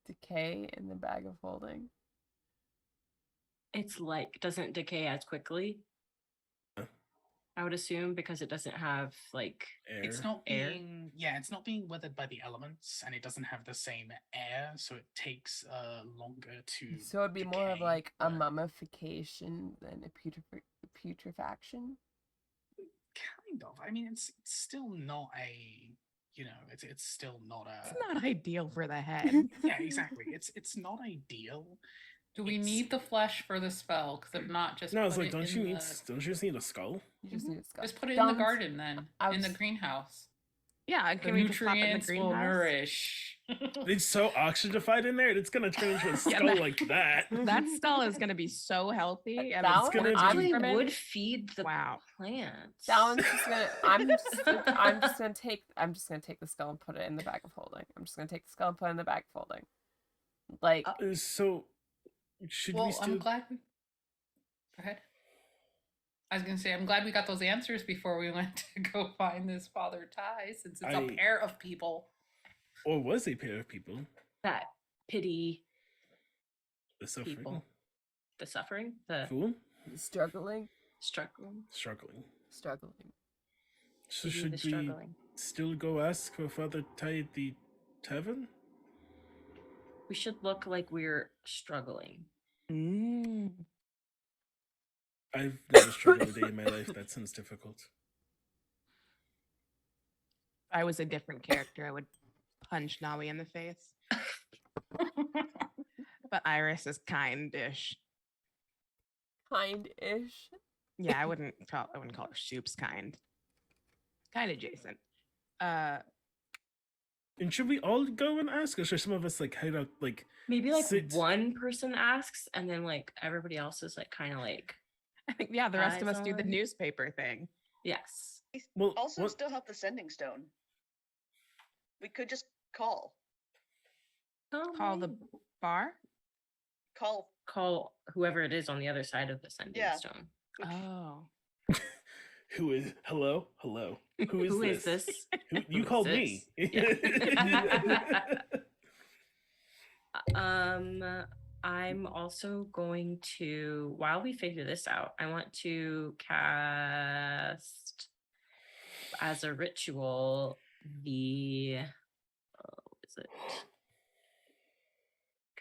decay in the bag of holding? It's like doesn't decay as quickly. Huh. I would assume because it doesn't have like Air. It's not Air. being it's not being weathered by the elements, and it doesn't have the same air, so it takes longer to. So it'd be more of decay, like a but mummification than a putrefaction. kind of. I mean, it's still not a. It's still not a. It's not ideal for the head. Yeah, exactly. It's not ideal. Do we It's- need the flesh for the spell? Because if not, just No, put it's like, it don't in you need? the- Don't you just need a skull? You just need a skull. Just put it in the Don't- garden then, I in the was- greenhouse. Yeah, The can we just pop it in the nutrients will greenhouse? nourish. It's so oxygenified in there, it's gonna turn into a Yeah, skull that- like that. That skull is going to be so healthy, and That it's one going to actually actually would feed the Wow. plants. That one's just gonna. I'm just gonna take the skull and put it in the bag of holding. I'm just gonna take the skull and put it in the bag of holding. Like So, should Well, we still? I'm glad. Go ahead. I was gonna say I'm glad we got those answers before we went to go find this Father Ty, since it's a I- pair of people. Or was a pair of people? that pity The suffering. people, the suffering, the Fool? struggling. Struggling. So Pity should the we struggling. still go ask for Father Ty at the tavern? We should look like we're struggling. Mm. I've never struggled a day in my life. That sounds difficult. If I was a different character, I would punch Nawi in the face. But Iris is kind-ish. kind-ish. Yeah, I wouldn't call her Soup's kind. Kind adjacent. And should we all go and ask, or should some of us like hide out? Like, Maybe like Sit. one person asks, and then like everybody else is like kind of like I think the rest of Eyes us do the on. newspaper thing. yes. well, Also, what- still have the sending stone. We could just call. Call the bar. Call. whoever it is on the other side of the sending Yeah. stone. Oh. who is? Hello. Who is Who this? is this? Who, you Who is called me. I'm also going to, while we figure this out, I want to cast as a ritual the what is it?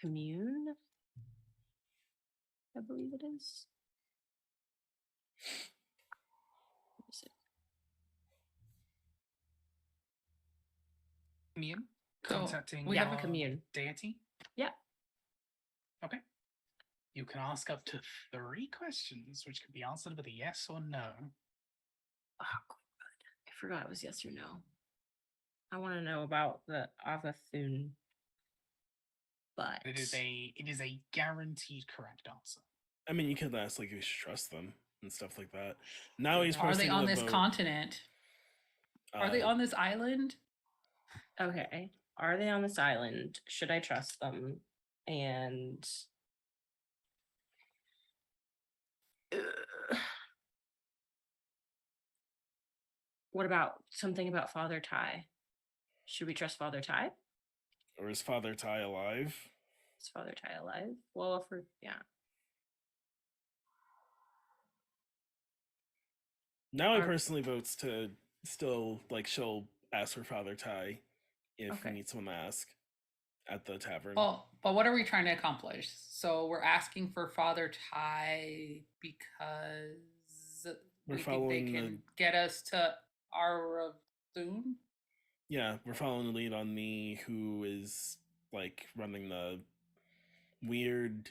Commune? I believe it is. What is it? Commune? So, Contacting we have a your commune. deity? Yeah. Okay. You can ask up to 3 questions, which can be answered with a yes or no. Oh, good. I forgot it was yes or no. I want to know about the Avathun. But It is a guaranteed correct answer. I mean, you could ask like if you should trust them and stuff like that. Now he's Are they forcing on the this vote. continent? Are they on this island? okay. are they on this island? Should I trust them? And what about something about Father Ty? Should we trust Father Ty? Or is Father Ty alive? Is Father Ty alive? Well, if we're Now I Are- personally votes to still like she'll ask for Father Ty if Okay. we need someone to ask at the tavern. Well, but what are we trying to accomplish? So we're asking for Father Ty because We're we think following they can get us to Arathun. Yeah, we're following the lead on me, who is like running the weird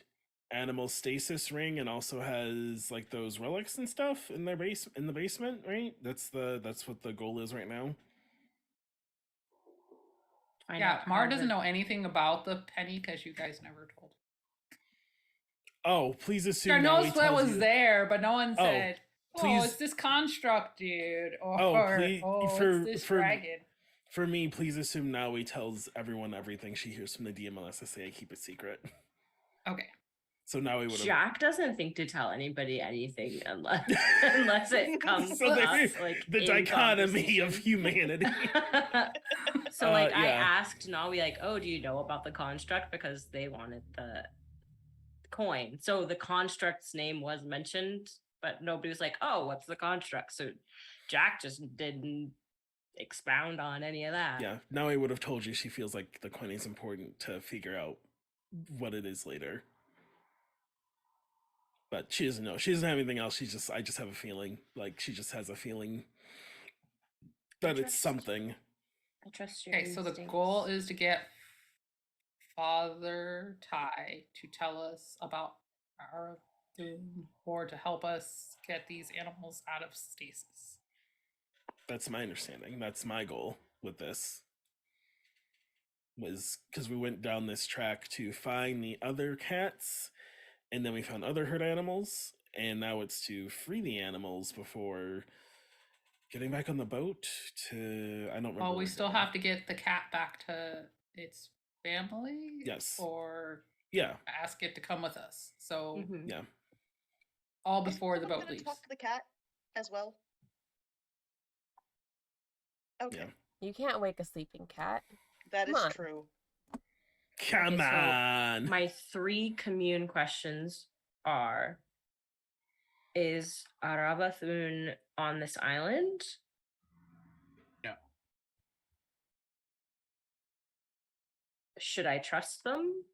animal stasis ring and also has like those relics and stuff in their in the basement, right? That's what the goal is right now. find Yeah, out Mar how doesn't the- know anything about the penny because you guys never told. Oh, please assume Sure now he knows what tells was you. there, but no one Oh, said, "Oh, please- it's this construct, dude," or please it's this dragon." For me, please assume Naui tells everyone everything she hears from the DM unless I say I keep it secret. Okay. So Naui would have. Jack doesn't think to tell anybody anything unless it comes So up there- like the in dichotomy of conversation. humanity. So like I yeah. asked Nawi like, oh, do you know about the construct? Because they wanted the coin. So the construct's name was mentioned, but nobody was like, oh, what's the construct? So Jack just didn't expound on any of that. Yeah, Naui would have told you she feels like the coin is important to figure out what it is later. But she doesn't know. She doesn't have anything else. I just have a feeling. Like she just has a feeling that it's something. I trust your Okay, so the instincts. goal is to get Father Ty to tell us about Arathun or to help us get these animals out of stasis. That's my understanding. That's my goal with this. Was because we went down this track to find the other cats, and then we found other herd animals, and now it's to free the animals before getting back on the boat to I don't remember. Well, we where still going. have to get the cat back to its family. Yes. Or Yeah. ask it to come with us. So Mhm. Yeah. all Is before the someone boat gonna leaves. talk to the cat as well? Okay, Yeah. You can't wake a sleeping cat. that Come is on. true. Come Okay, so on. My 3 commune questions are: is Arabathun on this island? No. Should I trust them?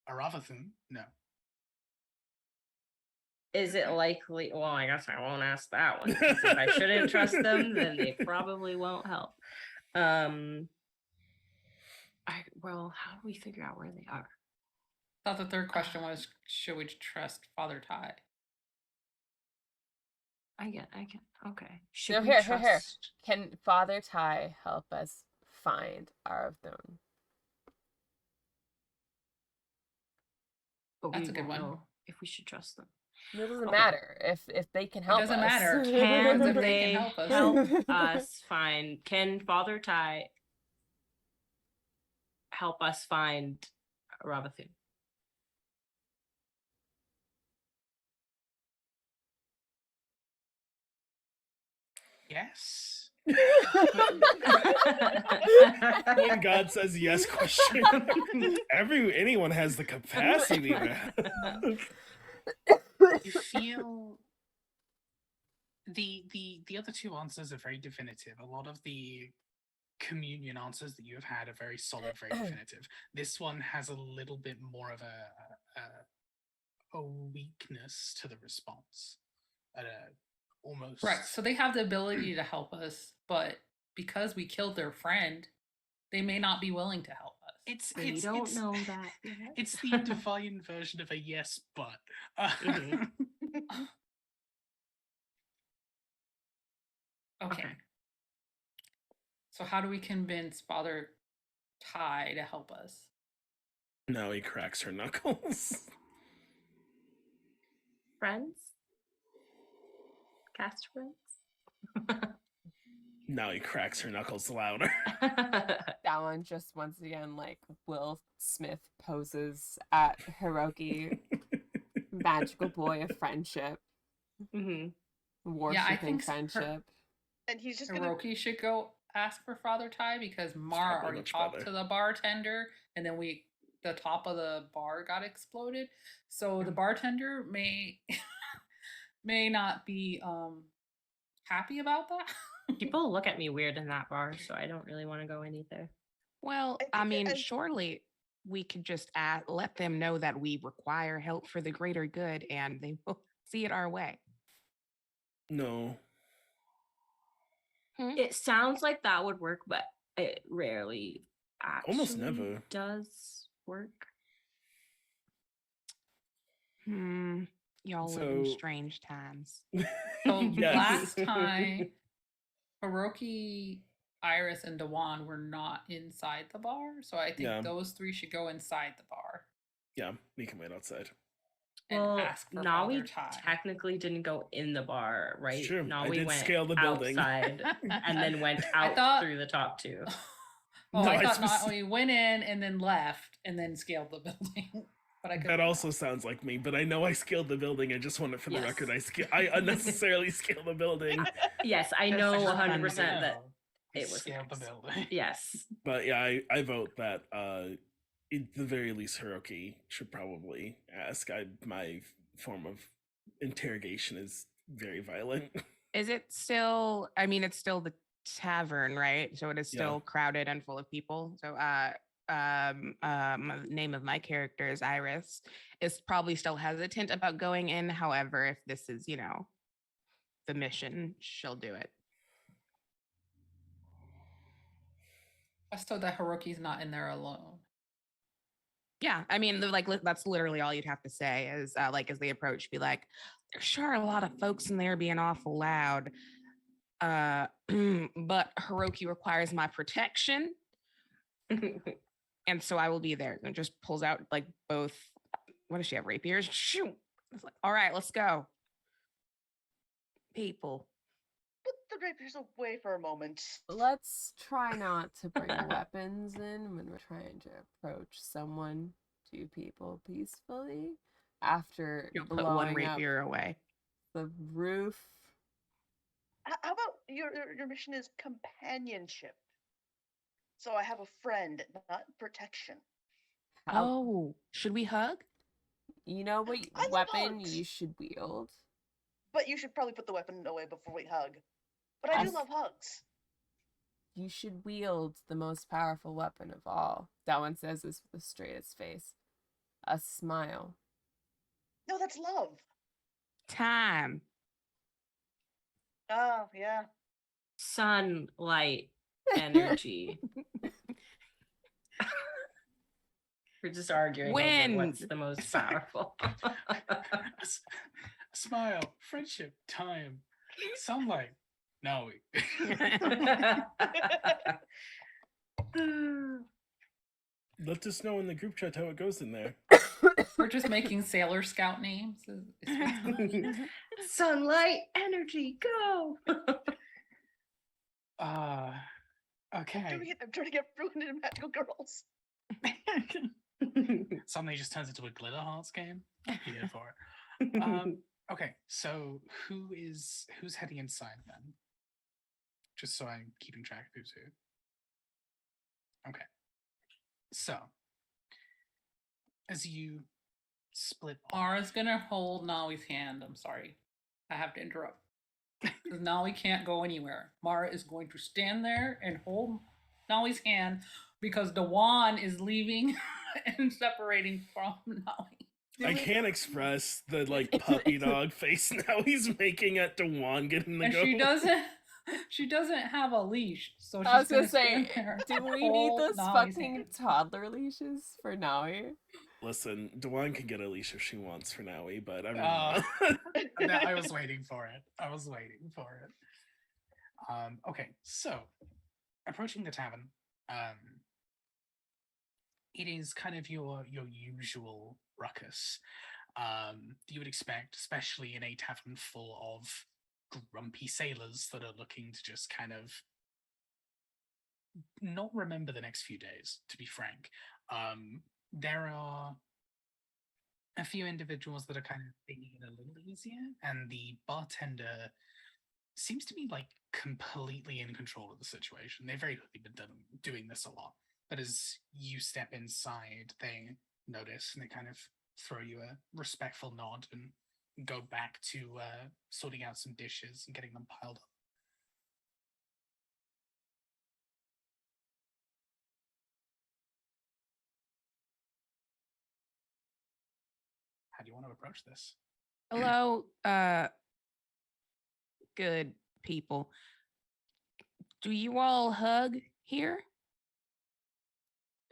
Aravathan? No. Is it likely? Well, I guess I won't ask that one. 'Cause if I shouldn't trust them, then they probably won't help. How do we figure out where they are? I thought the third question was, should we trust Father Ty? I get. Okay. No, Should we here. trust? Can Father Ty help us find Arathun? But That's we a good won't one. know if we should trust them. It doesn't Okay. matter if they can help us. doesn't matter. Can Because if they they can help us. help us find? Can Father Ty help us find Arabathun? Yes. When God says yes, question. Anyone has the capacity to. You feel the other 2 answers are very definitive. A lot of the communion answers that you have had are very solid, very definitive. This one has a little bit more of a weakness to the response. Almost Right. So they have the ability to help us, but because we killed their friend, they may not be willing to help us. We don't know that yet. It's the divine version of a yes, but. Mhm. Okay. So how do we convince Father Ty to help us? Now he cracks her knuckles. Friends? Cast friends? Now he cracks her knuckles louder. That one just once again, like Will Smith poses at Hiroki, magical boy of friendship, Hmm. worshipping think friendship. And he's just gonna. Hiroki should go ask for Father Ty because Mara probably already much talked better. to the bartender, and then the top of the bar got exploded. So the bartender may may not be happy about that. People look at me weird in that bar, so I don't really want to go in either. Well, I I think mean, and- surely we could just let them know that we require help for the greater good, and they will see it our way. No. It sounds like that would work, but it rarely actually Almost never. does work. Y'all live in So- strange times. So Yes. last time, Hiroki, Iris, and Dewan were not inside the bar, so I think Yeah. those three should go inside the bar Yeah, we can wait outside. and Well, ask for now Father we Ty. technically didn't go in the bar, right? True, Now I we did went scale the building. outside and then went I out thought- through the top two. Oh, No, I I thought not spec- only went in and then left and then scaled the building. But I could That be also wrong. sounds like me, but I know I scaled the building. I just want it for the Yes. record. I unnecessarily scaled the building. Yes, I Just know for 100% fun. that You it was scaled the nice. building. Yes. But yeah, I vote that at the very least Hiroki should probably ask. My form of interrogation is very violent. Is it still? I mean, it's still the tavern, right? So it is Yeah. still crowded and full of people. So, name of my character is Iris. Is probably still hesitant about going in. However, if this is, the mission, she'll do it. Just so that Hiroki's not in there alone. Yeah, I mean, that's literally all you'd have to say is, as they approach, be like, "There's sure a lot of folks in there being awful loud, but Hiroki requires my protection, and so I will be there." And just pulls out like both. What does she have? Rapiers? Shoot! It's like, all right, let's go, people. Put the rapiers away for a moment. Let's try not to bring weapons in when we're trying to approach someone, two people peacefully. After You'll put one blowing up rapier away. the roof. How about your mission is companionship? So I have a friend, not protection. How, Oh, should we hug? you know what I love weapon hugs. you should wield? But you should probably put the weapon away before we hug. But I do As- love hugs. You should wield the most powerful weapon of all. That one says this with the straightest face. A smile. No, that's love. Time. Oh, yeah. Sunlight energy. We're just arguing over what's Wind. the most powerful. Smile, friendship, time, sunlight. No. Let us know in the group chat how it goes in there. We're just making Sailor Scout names. Sunlight energy, go. Okay. I'm trying to get ruined into magical girls. Suddenly just turns into a glitter hearts game. I'm here for it. Okay, so who's heading inside then? Just so I'm keeping track of who's who. Okay. So as you split off, Mara's gonna hold Nawi's hand. I'm sorry. I have to interrupt. Because Nawi can't go anywhere. Mara is going to stand there and hold Nawi's hand because Dewan is leaving and separating from Nawi. I can't express the puppy dog face now he's making at Dewan getting the And go. she doesn't have a leash, so she's I was gonna gonna say, stand there do and we need hold those Nawi's fucking hand. toddler leashes for Naui? Listen, Dewan can get a leash if she wants for Naui, but everyone I was waiting for it. Okay, so approaching the tavern, it is kind of your usual ruckus you would expect, especially in a tavern full of grumpy sailors that are looking to just kind of not remember the next few days, to be frank. There are a few individuals that are kind of taking it a little easier, and the bartender seems to be like completely in control of the situation. They've very clearly been doing this a lot, but as you step inside, they notice and they kind of throw you a respectful nod and go back to sorting out some dishes and getting them piled up. How do you want to approach this? Hello, good people. Do you all hug here?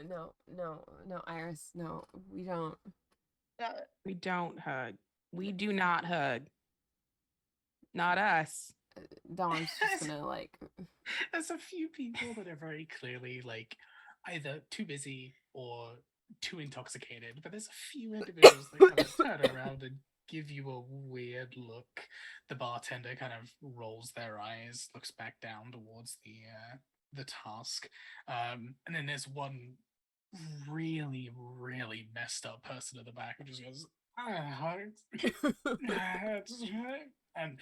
No, Iris. No, we don't. We don't hug. We do not hug. Not us. Dawn's just gonna like. There's a few people that are very clearly like either too busy or too intoxicated, but there's a few individuals that kind of turn around and give you a weird look. The bartender kind of rolls their eyes, looks back down towards the task, and then there's one really, really messed up person at the back who just goes, and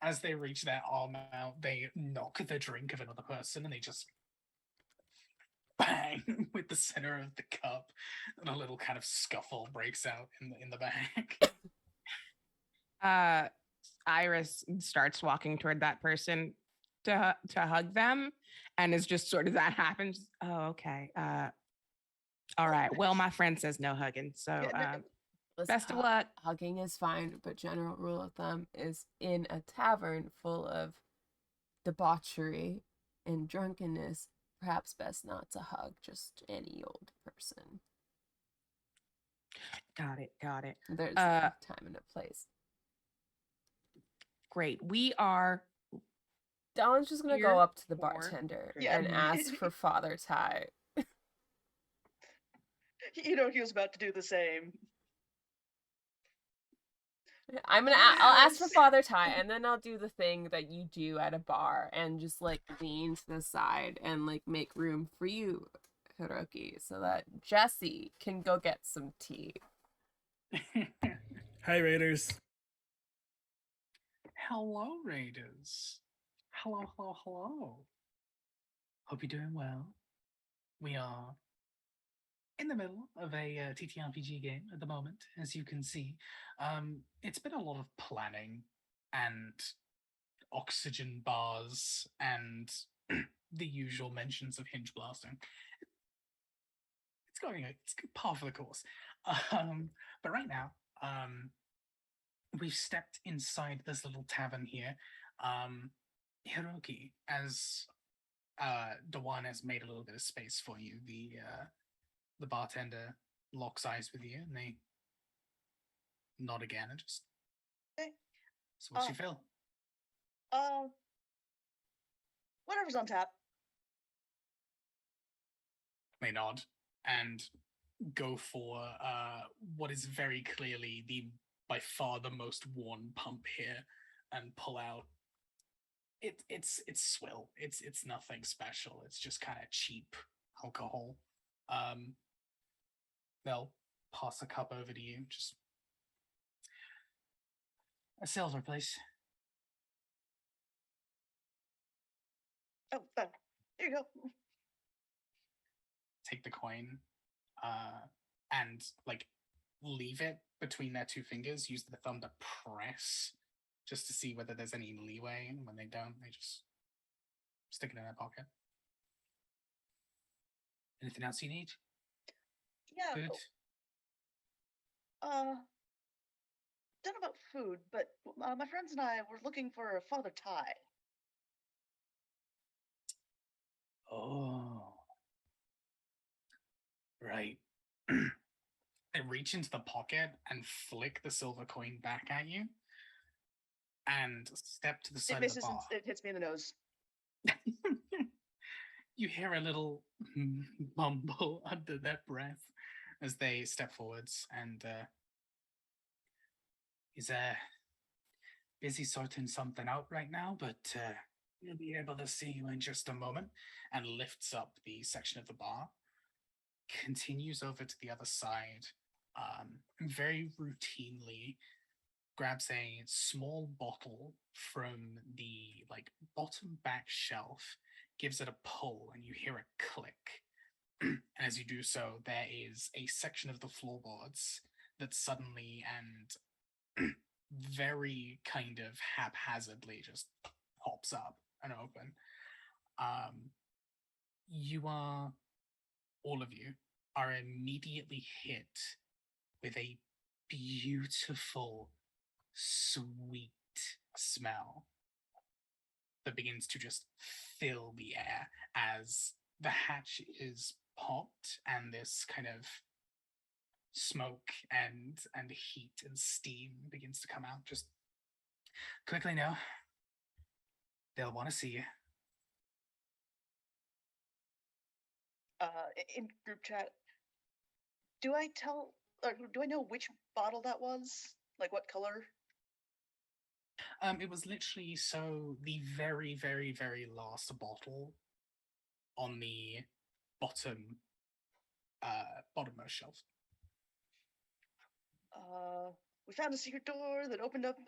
as they reach their arm out, they knock the drink of another person and they just bang with the center of the cup, and a little kind of scuffle breaks out in the back. Iris starts walking toward that person to hug them, and is just sort of that happens. Oh, okay. All right. Well, my friend says no hugging, so Listen, best of luck. Hugging is fine, but general rule of thumb is in a tavern full of debauchery and drunkenness, perhaps best not to hug just any old person. Got it. There's a time and a place. Great. We are. Dawn's just gonna Here go up to the for- bartender Yeah. and ask for Father Ty. You know, he was about to do the same. I'll ask for Father Ty, and then I'll do the thing that you do at a bar and just like lean to the side and like make room for you, Hiroki, so that Jesse can go get some tea. Hi, Raiders. Hello, Raiders. Hello. Hope you're doing well. We are in the middle of a TTRPG game at the moment, as you can see. It's been a lot of planning and oxygen bars and the usual mentions of hinge blasting. It's par for the course. But right now, we've stepped inside this little tavern here. Hiroki, as Dewan has made a little bit of space for you, the bartender locks eyes with you and they nod again and just. Okay. So what's your fill? Whatever's on tap. They nod and go for what is very clearly by far the most worn pump here, and pull out. It's swill. It's nothing special. It's just kind of cheap alcohol. They'll pass a cup over to you. Just a silver, please. Oh, here you go. Take the coin, and like leave it between their two fingers. Use the thumb to press, just to see whether there's any leeway. And when they don't, they just stick it in their pocket. Anything else you need? Yeah. Food? Don't know about food, but my friends and I were looking for Father Ty. Oh. Right. They reach into the pocket and flick the silver coin back at you and step to the It side of misses the bar. and it hits me in the nose. You hear a little mumble under their breath as they step forwards, and he's busy sorting something out right now, but We'll be able to see you in just a moment, and lifts up the section of the bar, continues over to the other side, and very routinely grabs a small bottle from the like bottom back shelf, gives it a pull, and you hear a click. And as you do so, there is a section of the floorboards that suddenly and very kind of haphazardly just pops up and open. You are, all of you, are immediately hit with a beautiful, sweet smell that begins to just fill the air as the hatch is popped and this kind of smoke and heat and steam begins to come out. Just quickly now, they'll want to see you. In group chat, do I know which bottle that was? Like what color? It was literally the very, very, very last bottle on the bottommost shelf. We found a secret door that opened up,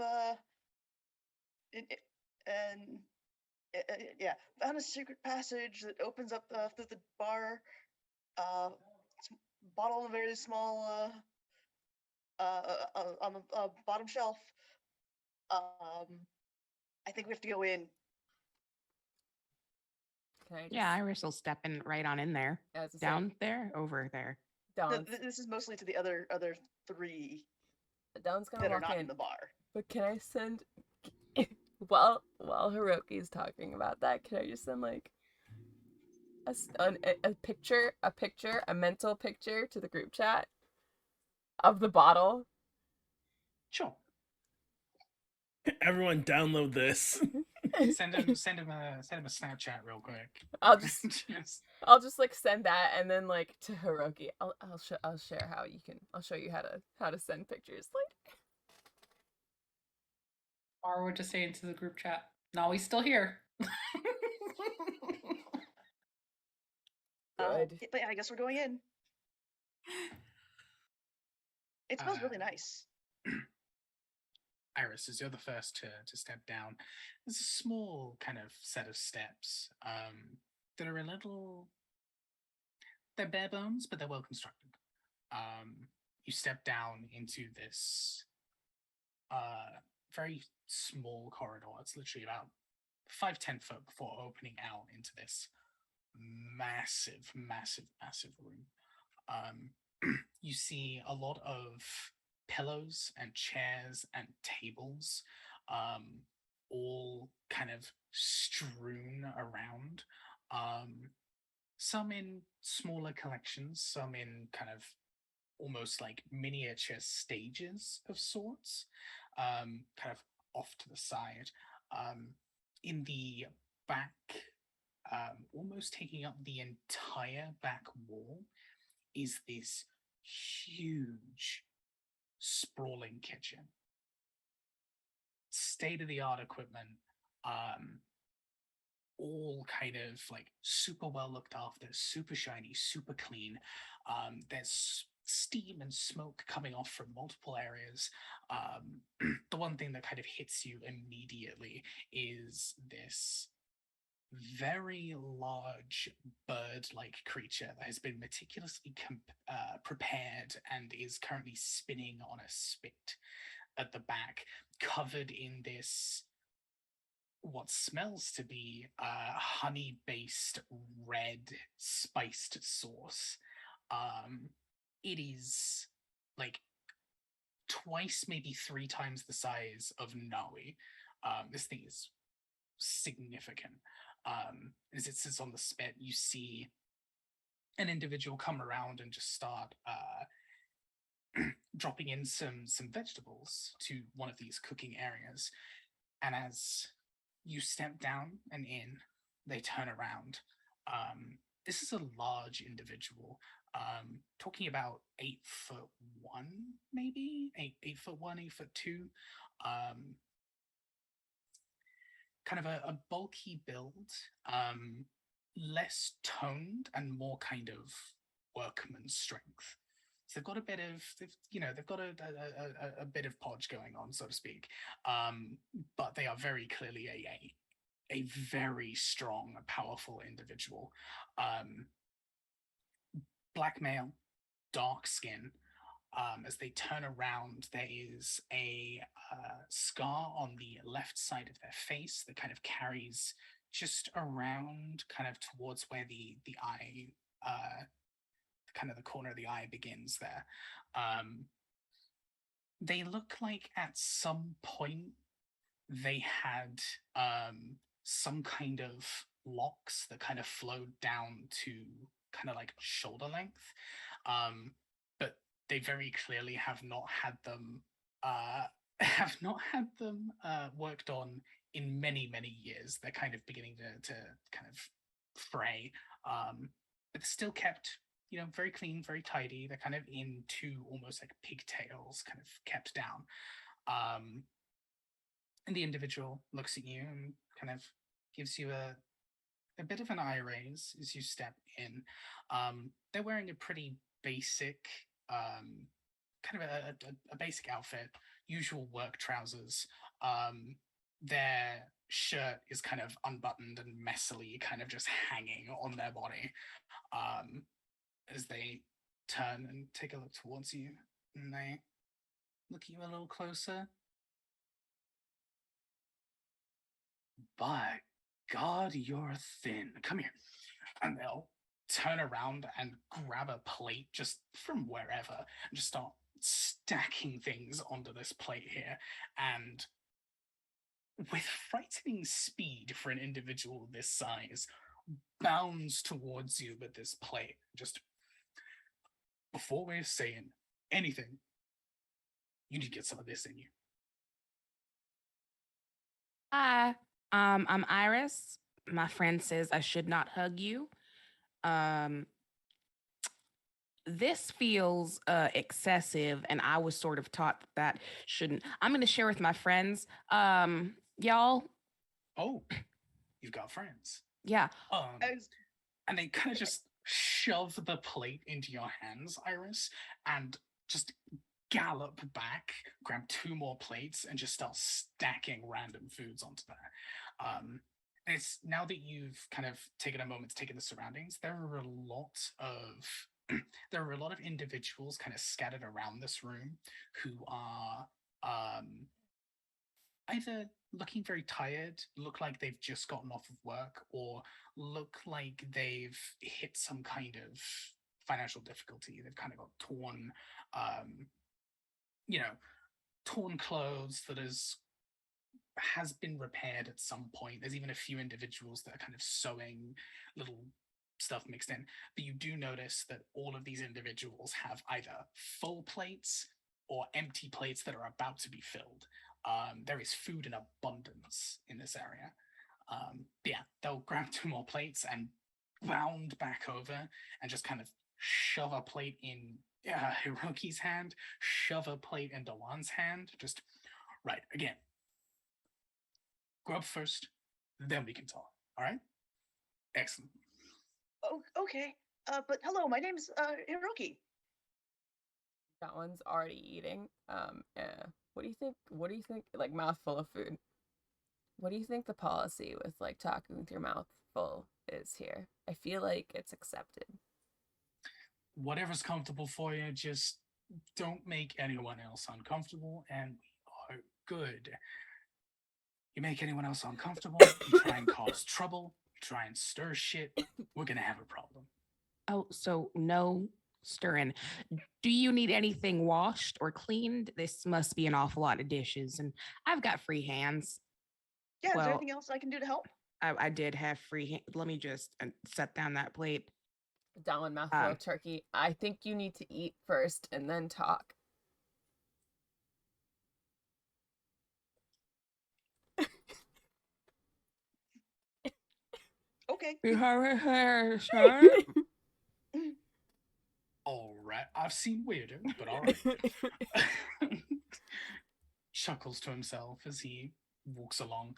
found a secret passage that opens up through the bar. Bottle in a very small, on the bottom shelf. I think we have to go in. Can I just, Yeah, Iris will step in right on in there. as I Down there, over there. Dawn's, This is mostly to the other three Dawn's gonna that are walk not in. in the bar. But can I send while Hiroki's talking about that? Can I just send like a picture, a mental picture to the group chat of the bottle? Sure. Everyone download this. Send him a Snapchat real quick. I'll just like send that, and then like to Hiroki, I'll share how you can. I'll show you how to send pictures later. Or we're just saying to the group chat, no, he's still here. Good. But yeah, I guess we're going in. It smells really nice. Iris, as you're the first to step down, there's a small kind of set of steps that are a little. They're bare bones, but they're well constructed. You step down into this very small corridor. It's literally about 5-10 foot before opening out into this massive, massive, massive room. You see a lot of pillows and chairs and tables, all kind of strewn around. Some in smaller collections, some in kind of almost like miniature stages of sorts, kind of off to the side. In the back, almost taking up the entire back wall, is this huge, sprawling kitchen. State-of-the-art equipment, all kind of like super well looked after, super shiny, super clean. There's steam and smoke coming off from multiple areas. The one thing that kind of hits you immediately is this very large bird-like creature that has been meticulously prepared and is currently spinning on a spit at the back, covered in this what smells to be honey-based red spiced sauce. It is like twice, maybe 3 times the size of Naui. This thing is significant. As it sits on the spit, you see an individual come around and just start dropping in some vegetables to one of these cooking areas. And as you step down and in, they turn around. This is a large individual, talking about 8'1", maybe 8'1", 8'2". kind of a bulky build, less toned and more kind of workman strength. So they've got a bit of, they've got a bit of podge going on, so to speak. But they are very clearly a very strong, powerful individual. Black male, dark skin. As they turn around, there is a scar on the left side of their face that kind of carries just around, kind of towards where the eye, kind of the corner of the eye begins there. They look like at some point they had some kind of locks that kind of flowed down to kind of like shoulder length. But they very clearly have not had them worked on in many, many years. They're kind of beginning to kind of fray. But they're still kept, very clean, very tidy. They're kind of in two almost like pigtails, kind of kept down. And the individual looks at you and kind of gives you a bit of an eye raise as you step in. They're wearing a pretty basic, kind of a basic outfit, usual work trousers. Their shirt is kind of unbuttoned and messily kind of just hanging on their body. As they turn and take a look towards you, and they look at you a little closer. By God, you're thin. Come here. And they'll turn around and grab a plate just from wherever and just start stacking things onto this plate here. And with frightening speed for an individual this size, bounds towards you with this plate. Just before we're saying anything, you need to get some of this in you. Hi, I'm Iris. My friend says I should not hug you. This feels excessive, and I was sort of taught that shouldn't. I'm going to share with my friends. Y'all. Oh, you've got friends. Yeah. And they kind of just shove the plate into your hands, Iris, and just gallop back, grab two more plates, and just start stacking random foods onto that. It's now that you've kind of taken a moment to take in the surroundings, there are a lot of individuals kind of scattered around this room who are either looking very tired, look like they've just gotten off of work, or look like they've hit some kind of financial difficulty. They've kind of got torn, torn clothes that has been repaired at some point. There's even a few individuals that are kind of sewing little stuff mixed in. But you do notice that all of these individuals have either full plates or empty plates that are about to be filled. There is food in abundance in this area. Yeah, they'll grab two more plates and bound back over and just kind of shove a plate in Hiroki's hand, shove a plate in Dawan's hand. Just, right, again. Grub first, then we can talk. All right? Excellent. Oh, okay. But hello, my name's Hiroki. That one's already eating. What do you think? What do you think? Like, mouthful of food. What do you think the policy with like talking with your mouth full is here? I feel like it's accepted. Whatever's comfortable for you, just don't make anyone else uncomfortable, and we are good. You make anyone else uncomfortable, you try and cause trouble, you try and stir shit, we're gonna have a problem. Oh, so no stirring. Do you need anything washed or cleaned? This must be an awful lot of dishes, and I've got free hands. Yeah, is Well, there anything else I can do to help? I did have free hand. Let me just set down that plate. Down mouthful of turkey. I think you need to eat first and then talk. Okay. You have a hair, sir? All right, I've seen weirder, but all right. Chuckles to himself as he walks along.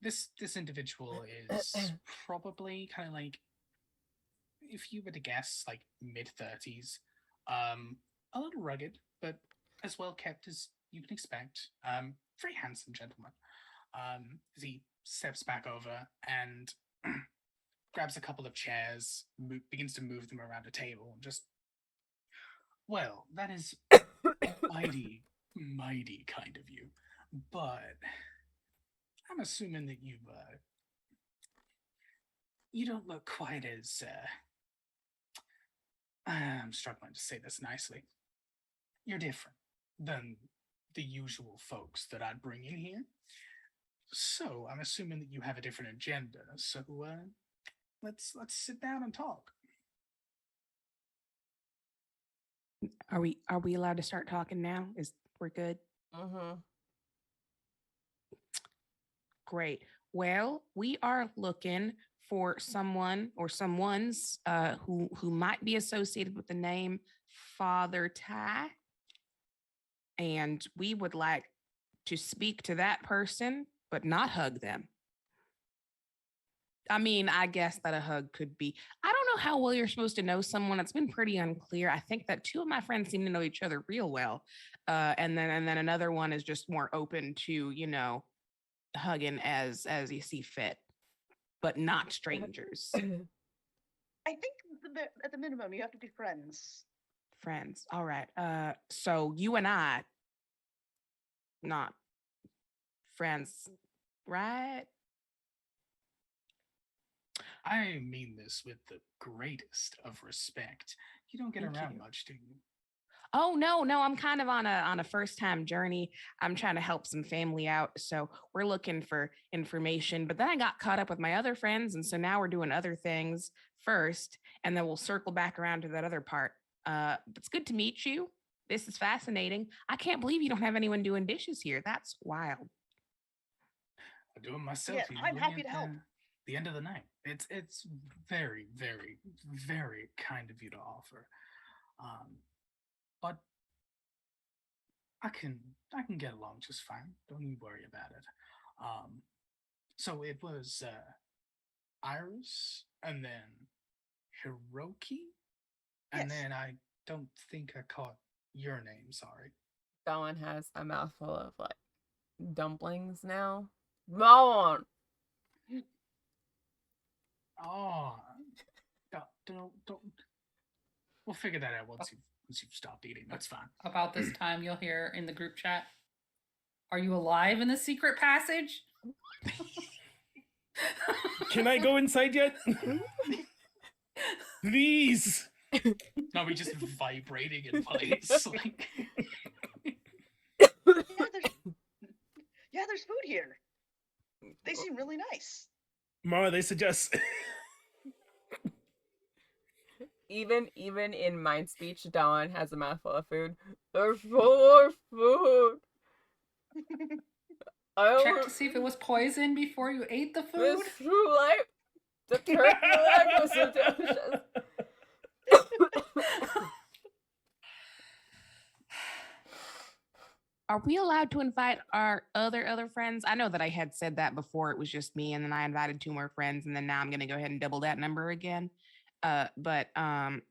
This individual is probably kind of like, if you were to guess, like mid-30s, a little rugged, but as well kept as you can expect. Very handsome gentleman. As he steps back over and grabs a couple of chairs, begins to move them around a table, and just, well, that is mighty, mighty kind of you. But I'm assuming that you don't look quite as, I'm struggling to say this nicely. You're different than the usual folks that I'd bring in here. So I'm assuming that you have a different agenda. So let's sit down and talk. Are we allowed to start talking now? We're good? Mm-hmm. Great. Well, we are looking for someone or someone's who might be associated with the name Father Ty. And we would like to speak to that person, but not hug them. I mean, I guess that a hug could be. I don't know how well you're supposed to know someone. It's been pretty unclear. I think that two of my friends seem to know each other real well, and then another one is just more open to hugging as you see fit, but not strangers. I think at the minimum you have to be friends. Friends. All right. So you and I, not friends, right? I mean this with the greatest of respect. You don't get Thank around you. much, do you? Oh no, I'm kind of on a first time journey. I'm trying to help some family out, so we're looking for information. But then I got caught up with my other friends, and so now we're doing other things first, and then we'll circle back around to that other part. It's good to meet you. This is fascinating. I can't believe you don't have anyone doing dishes here. That's wild. I do it myself. Yeah, I'm happy to help. The end of the night. It's very, very, very kind of you to offer. But I can get along just fine. Don't you worry about it. So it was Iris, and then Hiroki, and Yes. then I don't think I caught your name. Sorry. Dawn has a mouthful of like dumplings now. Dawn. Oh, don't. We'll figure that out once you've stopped eating. That's fine. About this time, you'll hear in the group chat, "Are you alive in the secret passage?" Can I go inside yet? Please. No, we just vibrating in place. Like... There's food here. They seem really nice. Mara, they suggest. Even in mind speech, Dawn has a mouthful of food. There's more food. Check to see if it was poison before you ate the food. This true life, the turkey leg was so delicious. Are we allowed to invite our other friends? I know that I had said that before. It was just me, and then I invited two more friends, and then now I'm going to go ahead and double that number again. But I'm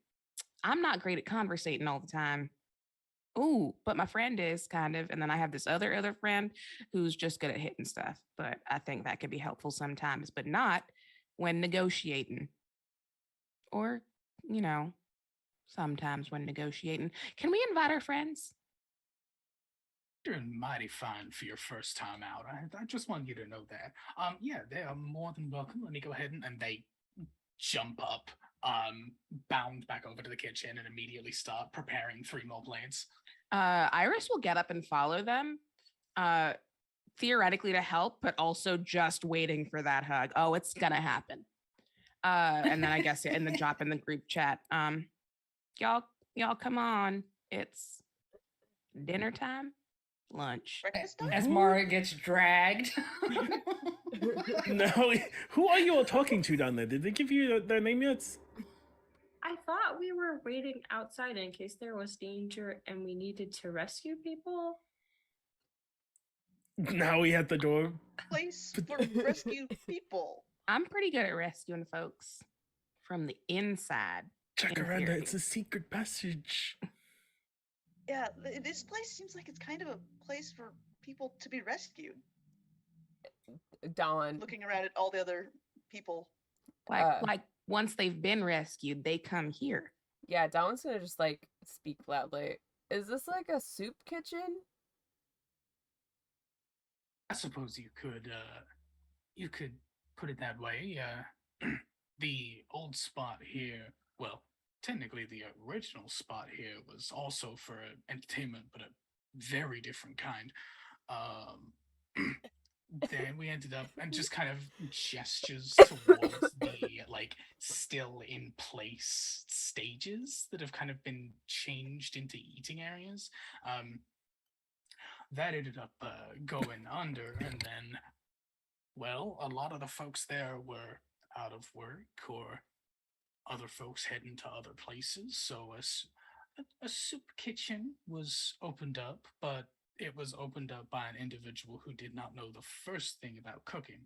not great at conversating all the time. Ooh, but my friend is kind of, and then I have this other friend who's just good at hitting stuff. But I think that could be helpful sometimes, but not when negotiating, or sometimes when negotiating. Can we invite our friends? Doing mighty fine for your first time out. I just want you to know that. Yeah, they are more than welcome. Let me go ahead and they jump up, bound back over to the kitchen and immediately start preparing 3 more plates. Iris will get up and follow them, theoretically to help, but also just waiting for that hug. Oh, it's gonna happen. And then I guess in the drop in the group chat, y'all come on. It's dinner time. Lunch. Breakfast time? As Mara gets dragged. No, who are you all talking to down there? Did they give you their name yet? I thought we were waiting outside in case there was danger and we needed to rescue people. Now we at the door. Place for rescue people. I'm pretty good at rescuing folks from the inside. in Jacaranda, theory. it's a secret passage. Yeah, this place seems like it's kind of a place for people to be rescued. Dawn. Looking around at all the other people. Like once they've been rescued, they come here. Yeah, Dawn's gonna just like speak loudly. Is this like a soup kitchen? I suppose you could put it that way. The old spot here, well, technically the original spot here was also for entertainment, but a very different kind. Then we ended up and just kind of gestures towards the like still in place stages that have kind of been changed into eating areas. That ended up going under, and then, well, a lot of the folks there were out of work or other folks heading to other places. So a soup kitchen was opened up, but it was opened up by an individual who did not know the first thing about cooking.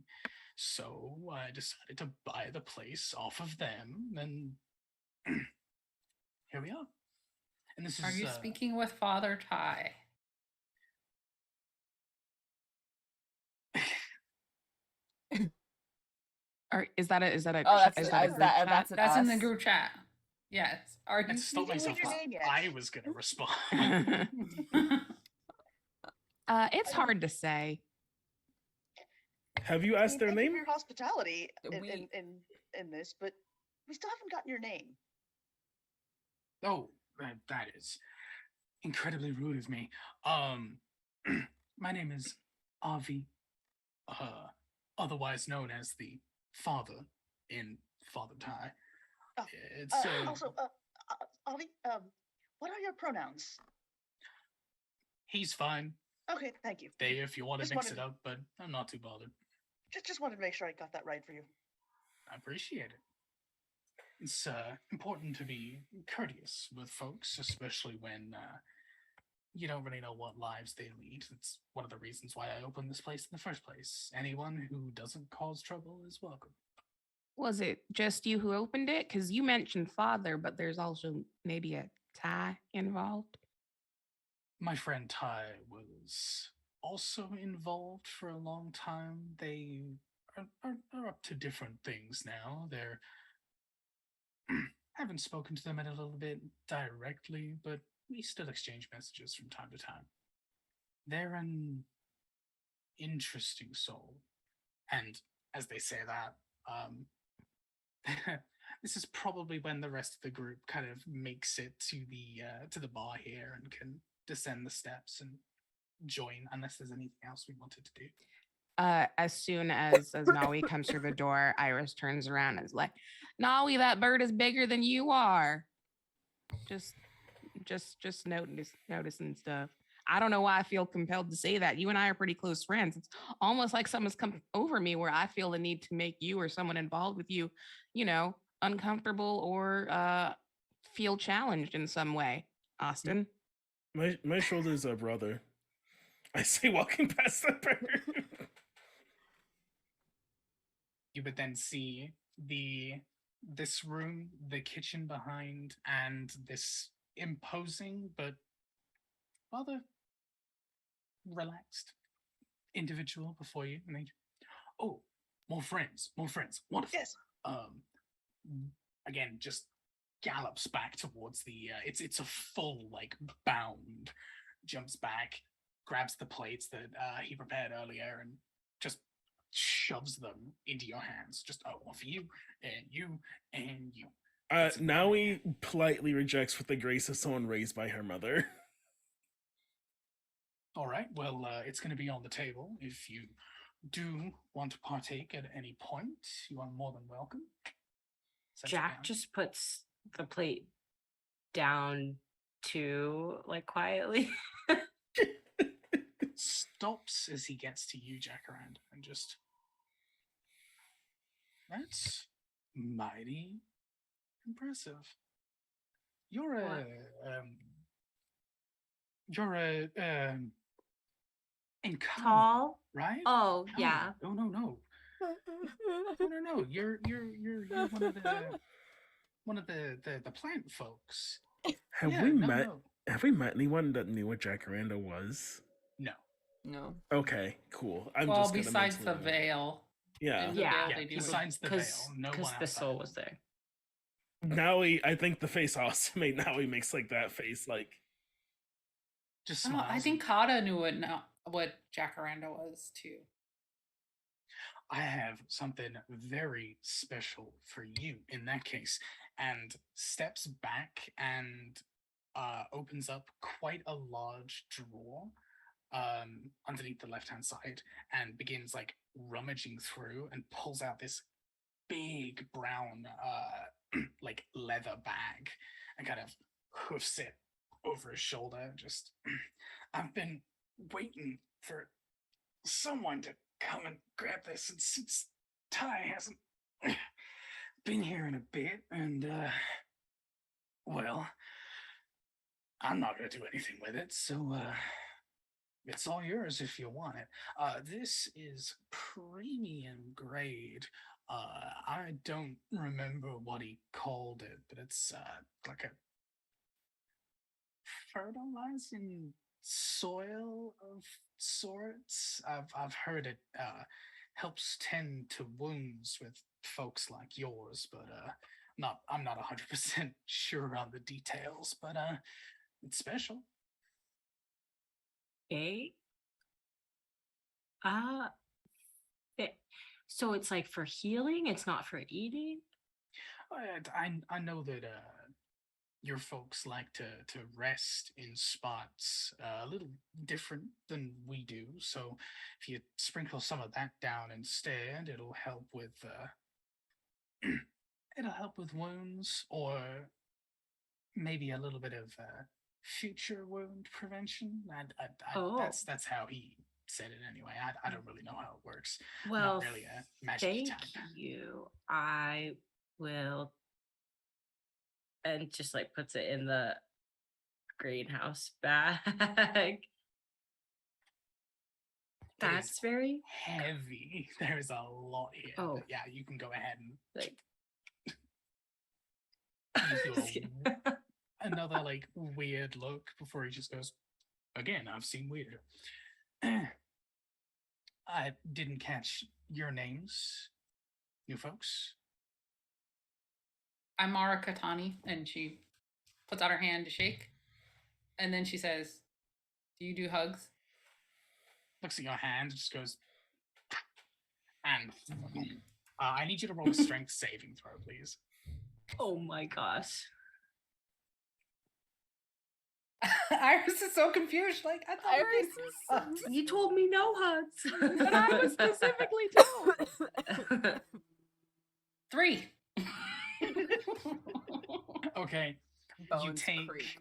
So I decided to buy the place off of them, and here we are. And this is. Are you speaking with Father Ty? Or is that a Oh, that's is it. that a Is group that- chat? that's an That's in the us? group chat. Yes. Are I you stopped didn't myself. leave your name yet. I was going to respond. It's hard to say. Have you I asked mean, their thank you name? for your hospitality We- in this, but we still haven't gotten your name. Oh, that is incredibly rude of me. My name is Avi, otherwise known as the Father in Father Ty. Oh, It's Also, Avi, what are your pronouns? he's fine. Okay, thank you. They, if you want to Just mix wanted it to- up, but I'm not too bothered. Just wanted to make sure I got that right for you. I appreciate it. It's important to be courteous with folks, especially when you don't really know what lives they lead. It's one of the reasons why I opened this place in the first place. Anyone who doesn't cause trouble is welcome. Was it just you who opened it? Because you mentioned father, but there's also maybe a Ty involved. My friend Ty was also involved for a long time. They are up to different things now. They're haven't spoken to them in a little bit directly, but we still exchange messages from time to time. They're an interesting soul. And as they say that, this is probably when the rest of the group kind of makes it to the bar here and can descend the steps and join, unless there's anything else we wanted to do. As soon as Nawi comes through the door, Iris turns around and is like, "Nawi, that bird is bigger than you are." Just noticing stuff. I don't know why I feel compelled to say that. You and I are pretty close friends. It's almost like someone's come over me where I feel the need to make you or someone involved with you, uncomfortable or feel challenged in some way. Austin. My shoulders are brother. I say walking past the bird. You would then see this room, the kitchen behind, and this imposing but rather relaxed individual before you. And they, oh, more friends, wonderful. Yes. Again, just gallops back towards the. It's a full like bound, jumps back, grabs the plates that he prepared earlier, and just shoves them into your hands. Just one for you, and you, and you. Naui politely rejects with the grace of someone raised by her mother. All right. Well, it's going to be on the table. If you do want to partake at any point, you are more than welcome. Sets it Jack down. just puts the plate down too, like quietly. Stops as he gets to you, Jacaranda, and just. That's mighty impressive. You're a In common, Tall? right? Oh, yeah. No, no, no, no. You're one of the plant folks. Have Yeah, we no, met? no, Have we met anyone that knew what Jacaranda was? no. No. Okay, cool. I'm Well, just gonna besides the mentally- veil. Yeah. In the Yeah. veil, they do it. Besides the Because veil, no one the outside soul of was it. there. Now I think the face also made now he makes like that face like Just Oh, smiles. I think Kata knew what Jacaranda was too. I have something very special for you in that case, and steps back and opens up quite a large drawer underneath the left hand side and begins like rummaging through and pulls out this big brown like leather bag and kind of hoofs it over his shoulder. Just I've been waiting for someone to come and grab this, and since Ty hasn't been here in a bit, and well, I'm not gonna do anything with it, so it's all yours if you want it. This is premium grade. I don't remember what he called it, but it's like a fertilizing soil of sorts. I've heard it helps tend to wounds with folks like yours, but I'm not 100% sure on the details, but it's special. Okay. It, so it's like for healing, it's not for eating? I know that your folks like to rest in spots a little different than we do. So if you sprinkle some of that down instead, it'll help with it'll help with wounds, or maybe a little bit of future wound prevention. Oh. That's how he said it anyway. I don't really know how it works. Well, Not really a magic thank type. you. I will, and just like puts it in the greenhouse bag. That's very Heavy. There's a lot here. Oh. But yeah, you can go ahead and like. gives you another like weird look before he just goes, again, I've seen weirder. I didn't catch your names, you folks. I'm Mara Katani, and she puts out her hand to shake, and then she says, "Do you do hugs?" Looks at your hand, just goes, and I need you to roll a strength saving throw, please. Oh my gosh. Iris is so confused. Like, I thought Iris we were- is You told me no hugs. But I was specifically told. 3. Okay. Bones creak.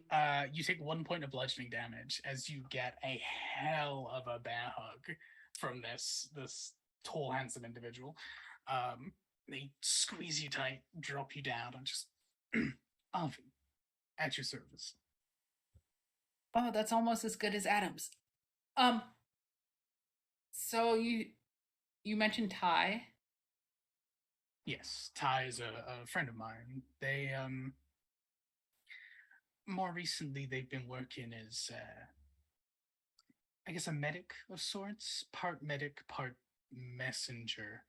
You take 1 point of bludgeoning damage as you get a hell of a bear hug from this tall, handsome individual. They squeeze you tight, drop you down, and just Arvin, at your service. Oh, that's almost as good as Adam's. So you mentioned Ty. Yes, Ty is a friend of mine. They more recently they've been working as I guess a medic of sorts, part medic, part messenger.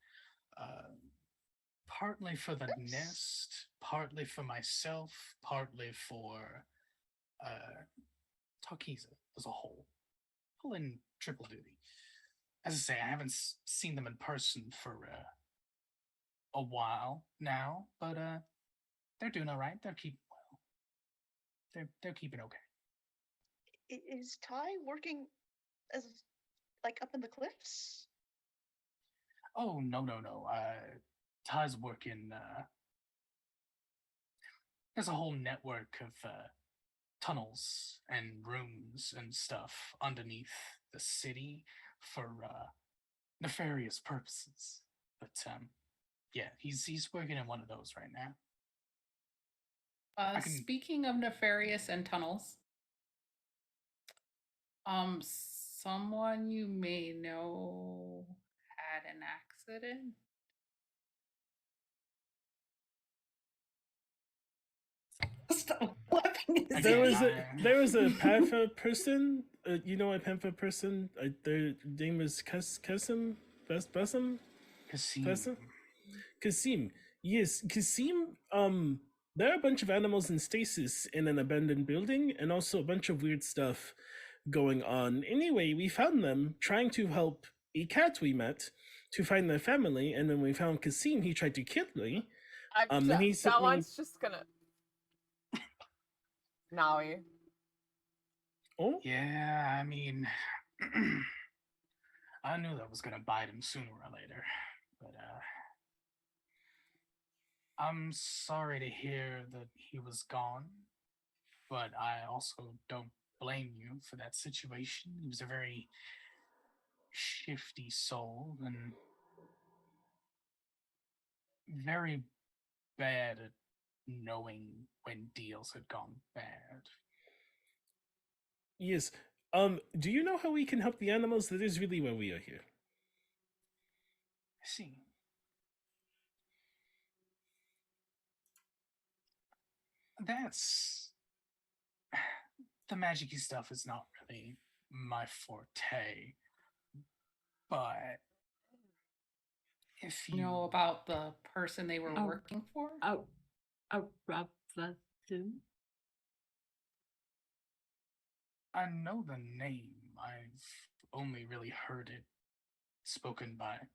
Partly for the nest, partly for myself, partly for Talkeeza as a whole. All in triple duty. As I say, I haven't seen them in person for a while now, but they're doing all right. They're keeping well. They're keeping okay. Is Ty working as like up in the cliffs? Oh no. Ty's working. There's a whole network of tunnels and rooms and stuff underneath the city for nefarious purposes. But yeah, he's working in one of those right now. I can- Speaking of nefarious and tunnels, someone you may know had an accident? Stop laughing. There Again, was a panther person. You know a panther person. Their name is Kasim. Basim. Kasim. Kasim. Yes, Kasim. There are a bunch of animals in stasis in an abandoned building, and also a bunch of weird stuff going on. Anyway, we found them trying to help a cat we met to find their family, and when we found Kasim, he tried to kill me. Then he sent that me. one's just gonna. Naui. Oh, Yeah, I mean, I knew that was gonna bite him sooner or later. But I'm sorry to hear that he was gone. But I also don't blame you for that situation. He was a very shifty soul and very bad at knowing when deals had gone bad. yes. Do you know how we can help the animals? That is really why we are here. I see. That's the magicy stuff is not really my forte. But if You know about the person they were Oh. working for? I know the name, I've only really heard it spoken by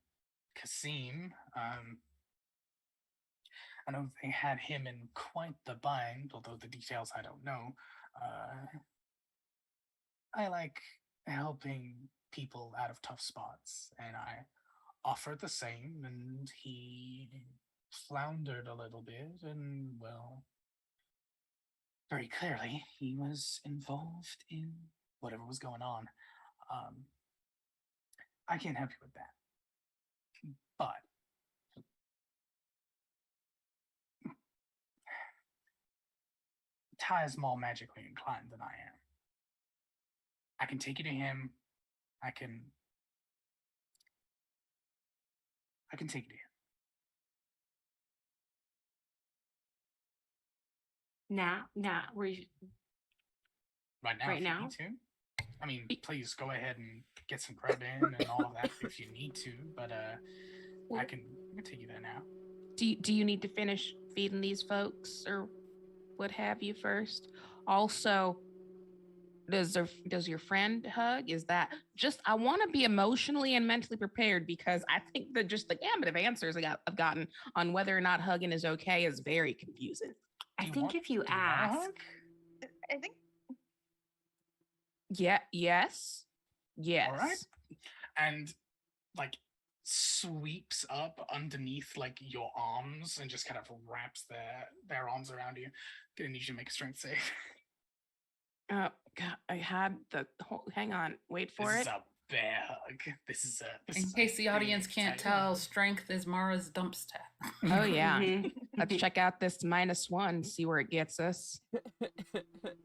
Kasim. I know they had him in quite the bind, although the details I don't know. I like helping people out of tough spots, and I offered the same, and he floundered a little bit, and well, very clearly, he was involved in whatever was going on. I can't help you with that. But Ty is more magically inclined than I am. I can take you to him. I can take you to him. Nah, Right now, Right if now? you need to. I mean, please go ahead and get some grub in and all of that if you need to. But I can take you there now. Do you need to finish feeding these folks or what have you first? Also, does your friend hug? Is that just I want to be emotionally and mentally prepared because I think that just the gamut of answers I've gotten on whether or not hugging is okay is very confusing. I Do you think want- if you do you want a ask, hug? I think Yeah, yes. All right. And like sweeps up underneath like your arms and just kind of wraps their arms around you. Gonna need you to make a strength save. Oh God, I had the whole, hang on, wait for This it. is a bear hug. This is In a case the audience big can't tiger tell, hug. strength is Mara's dump stat. Oh yeah. Let's check out this -1, see where it gets us.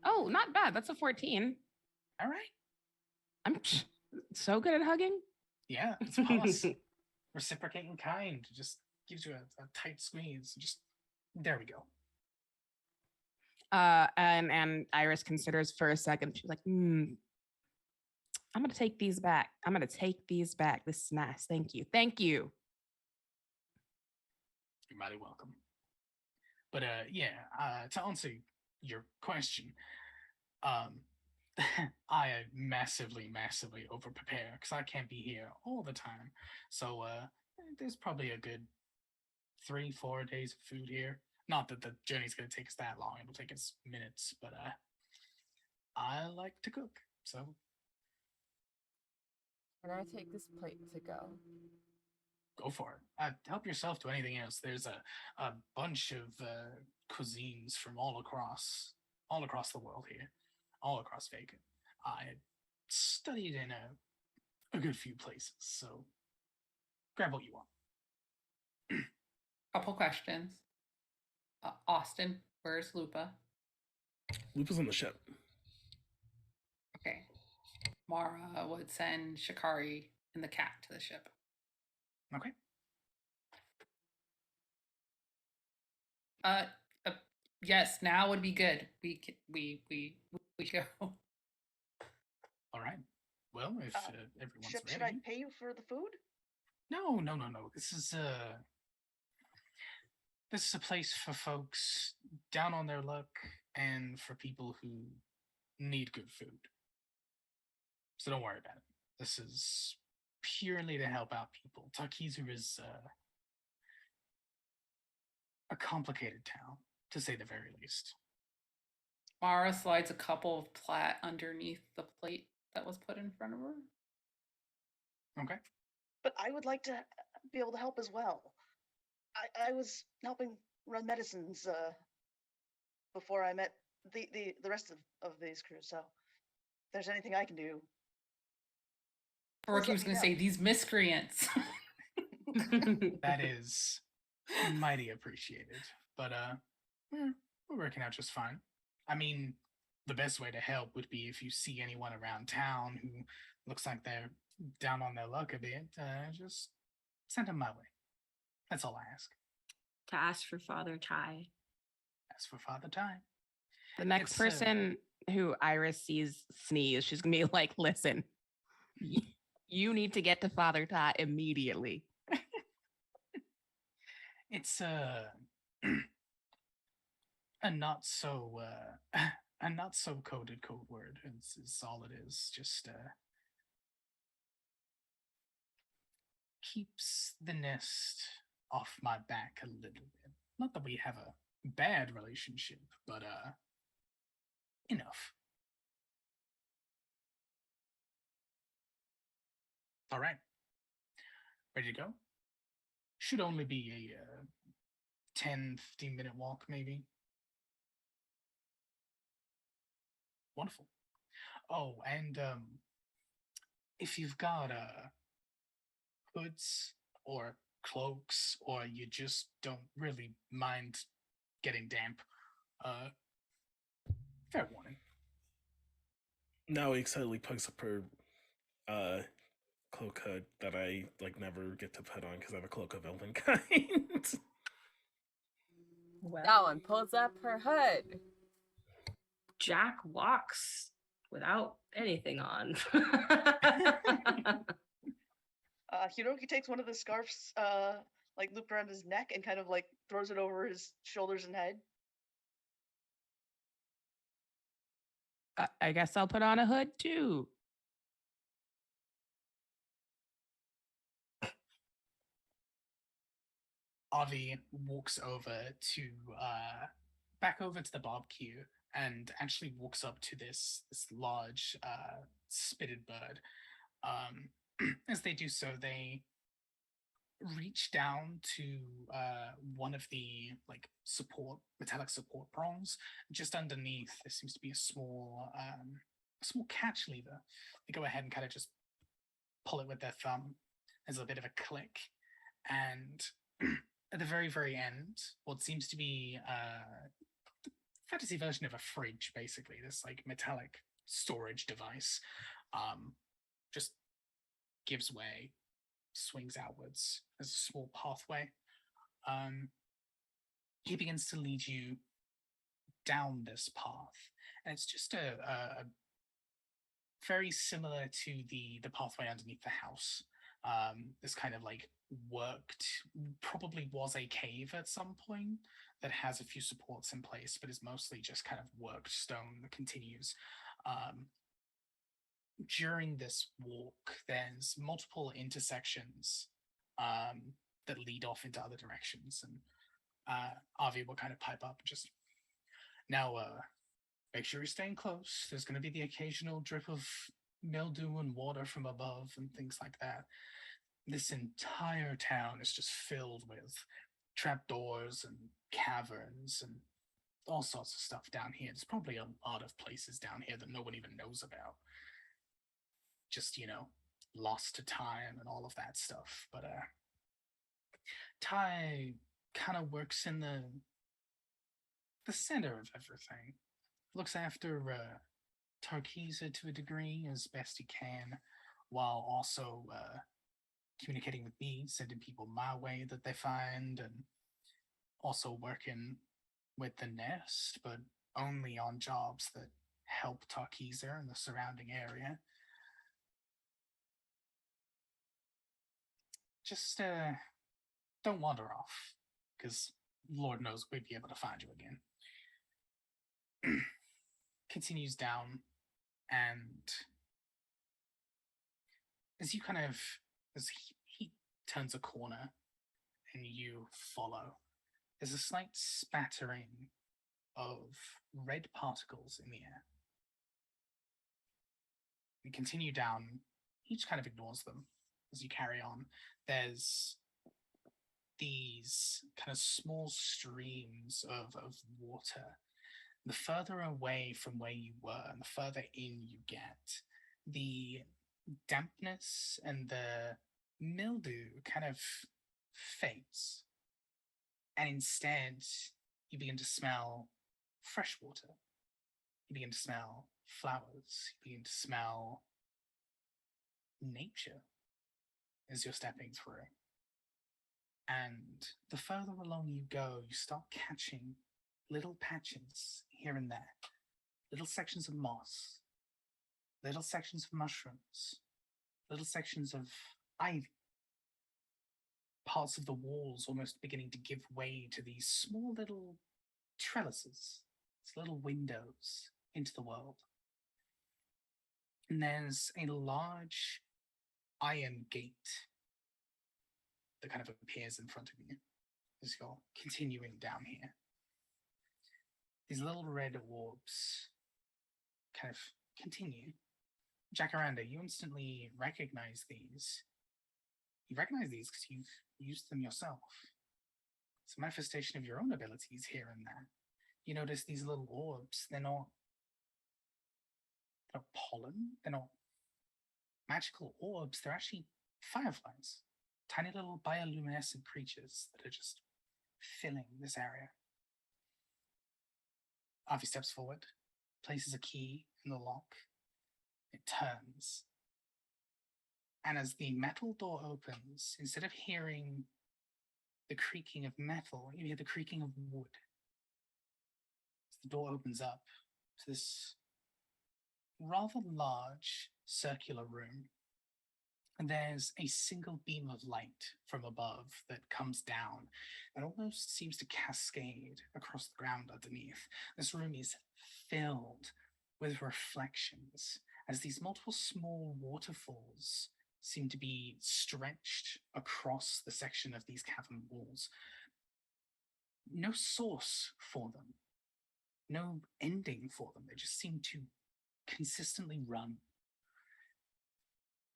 Oh, not bad. That's a 14. All right. I'm so good at hugging. Yeah, it's pause. Reciprocating kind just gives you a tight squeeze. Just there we go. And Iris considers for a second. She's like, I'm gonna take these back. I'm gonna take these back. This is nice. Thank you. Thank you. You're mighty welcome. But to answer your question, I massively over prepare because I can't be here all the time. So there's probably a good 3-4 days of food here. Not that the journey's gonna take us that long, it'll take us minutes, but I like to cook, so Can I take this plate to go? go for it. Help yourself to anything else. There's a bunch of cuisines from all across the world here, all across Vega. I studied in a good few places, so grab what you want. Couple questions. Austin, where's Lupa? Lupa's on the ship. Okay. Mara would send Shikari and the cat to the ship. Okay. Uh, yes, now would be good. We go. All right. Well, if everyone's Should I ready. pay you for the food? No. This is a place for folks down on their luck and for people who need good food. So don't worry about it. This is purely to help out people. Takizu is a complicated town, to say the very least. Mara slides a couple of plat underneath the plate that was put in front of her. Okay. But I would like to be able to help as well. I was helping run medicines before I met the rest of these crews. So if there's anything I can do. Or he was going to say, these miscreants. That is mighty appreciated. But we're working out just fine. I mean, the best way to help would be if you see anyone around town who looks like they're down on their luck a bit, just send them my way. That's all I ask. To ask for Father Ty. As for Father Ty. The next person who Iris sees sneeze, she's gonna be like, listen, you need to get to Father Ty immediately. It's a not so coded code word. It's all it is. Just keeps the nest off my back a little bit. Not that we have a bad relationship, but enough. All right. Ready to go? Should only be a 10-15 minute walk, maybe. Wonderful. Oh, and if you've got hoods or cloaks, or you just don't really mind getting damp, fair warning. Now he excitedly picks up her cloak hood that I like never get to put on because I have a cloak of elven kind. Well, That one pulls up her hood. Jack walks without anything on. Hiroki takes one of the scarves, like looped around his neck, and kind of like throws it over his shoulders and head. I guess I'll put on a hood too. Avi walks over to back over to the barbecue and actually walks up to this large spitted bird. As they do so, they reach down to one of the like metallic support prongs. Just underneath, there seems to be a small catch lever. They go ahead and kind of just pull it with their thumb. There's a bit of a click, and at the very, very end, what seems to be a fantasy version of a fridge, basically, this like metallic storage device, just gives way, swings outwards as a small pathway. He begins to lead you down this path, and it's just a very similar to the pathway underneath the house. This kind of like worked, probably was a cave at some point that has a few supports in place, but is mostly just kind of worked stone that continues. During this walk, there's multiple intersections that lead off into other directions, and Avi will kind of pipe up and just, now make sure you're staying close. There's going to be the occasional drip of mildew and water from above and things like that. This entire town is just filled with trapdoors and caverns and all sorts of stuff down here. There's probably a lot of places down here that no one even knows about. Just, lost to time and all of that stuff. But Ty kind of works in the center of everything. Looks after Tarkisa to a degree as best he can, while also communicating with me, sending people my way that they find, and also working with the nest, but only on jobs that help Tarkisa and the surrounding area. Just don't wander off, because Lord knows we'd be able to find you again. Continues down, and as you as he turns a corner and you follow, there's a slight spattering of red particles in the air. You continue down, each kind of ignores them as you carry on. There's these kind of small streams of water. The further away from where you were and the further in you get, the dampness and the mildew kind of fades. And instead, you begin to smell fresh water. You begin to smell flowers. You begin to smell nature as you're stepping through. And the further along you go, you start catching little patches here and there, little sections of moss, little sections of mushrooms, little sections of ivy, parts of the walls almost beginning to give way to these small little trellises, these little windows into the world. And there's a large iron gate that kind of appears in front of you as you're continuing down here. These little red orbs kind of continue. Jacaranda, you instantly recognize these. You recognize these because you've used them yourself. It's a manifestation of your own abilities here and there. You notice these little orbs, they're not pollen, they're not magical orbs, they're actually fireflies. Tiny little bioluminescent creatures that are just filling this area. Avi steps forward, places a key in the lock. It turns. And as the metal door opens, instead of hearing the creaking of metal, you hear the creaking of wood. As the door opens up to this rather large circular room, and there's a single beam of light from above that comes down and almost seems to cascade across the ground underneath. This room is filled with reflections as these multiple small waterfalls seem to be stretched across the section of these cavern walls. No source for them, no ending for them. They just seem to consistently run.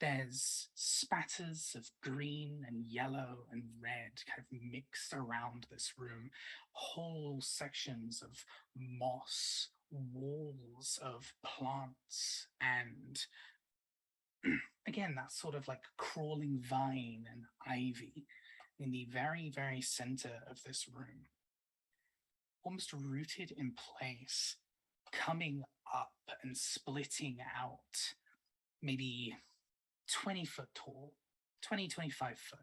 There's spatters of green and yellow and red kind of mixed around this room. Whole sections of moss, walls of plants, and again, that sort of like crawling vine and ivy in the very, very center of this room. Almost rooted in place, coming up and splitting out, maybe 20 foot tall, 25 foot.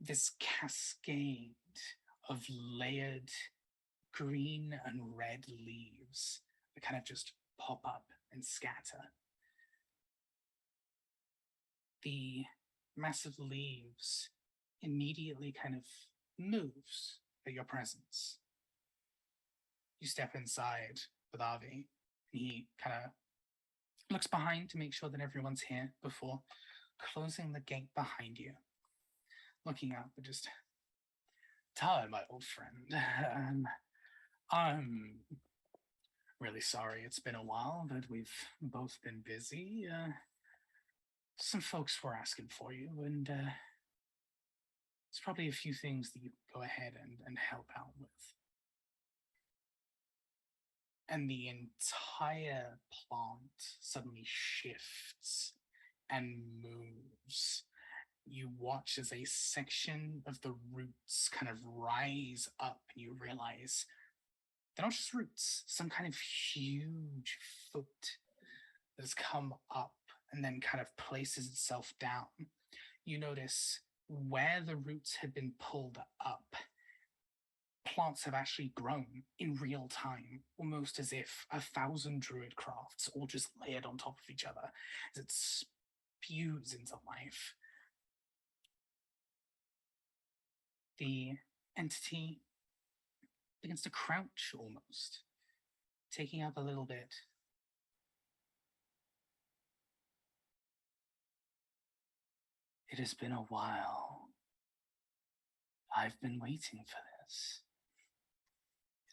This cascade of layered green and red leaves that kind of just pop up and scatter. The massive leaves immediately kind of moves at your presence. You step inside with Avi, and he kind of looks behind to make sure that everyone's here before closing the gate behind you. Looking up and just, Todd, my old friend, I'm really sorry it's been a while, but we've both been busy. Some folks were asking for you, and there's probably a few things that you can go ahead and help out with. And the entire plant suddenly shifts and moves. You watch as a section of the roots kind of rise up, and you realize they're not just roots. Some kind of huge foot that has come up and then kind of places itself down. You notice where the roots had been pulled up, plants have actually grown in real time, almost as if 1,000 druid crafts all just layered on top of each other as it spews into life. The entity begins to crouch almost, taking up a little bit. It has been a while. I've been waiting for this.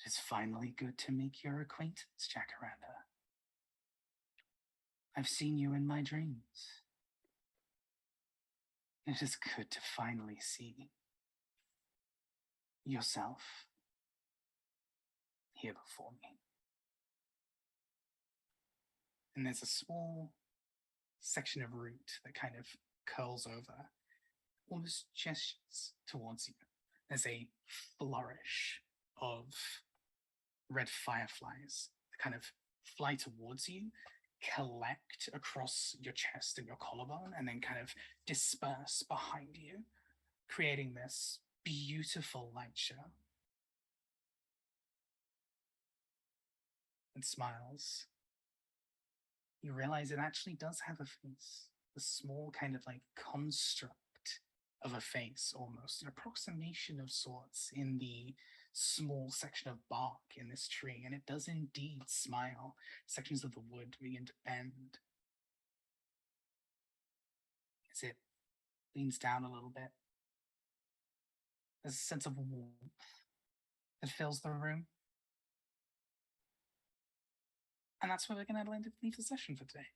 It is finally good to make your acquaintance, Jacaranda. I've seen you in my dreams. It is good to finally see yourself here before me. And there's a small section of root that kind of curls over, almost gestures towards you. There's a flourish of red fireflies that kind of fly towards you, collect across your chest and your collarbone, and then kind of disperse behind you, creating this beautiful light show. It smiles. You realize it actually does have a face, a small kind of like construct of a face, almost an approximation of sorts in the small section of bark in this tree, and it does indeed smile. Sections of the wood begin to bend as it leans down a little bit. There's a sense of warmth that fills the room. And that's where we're going to leave the session for today.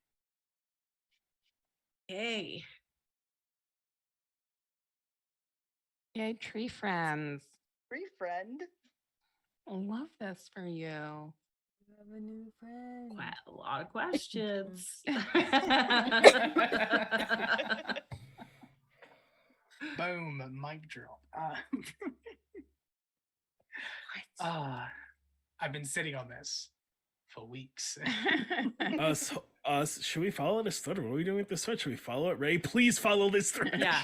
Yay. Yay, tree friends. Free friend. I love this for you. You have a new friend. A lot of questions. Boom, mic drop. I've been sitting on this for weeks. Us. Should we follow this thread? What are we doing with this thread? Should we follow it? Ray, please follow this thread. Yeah.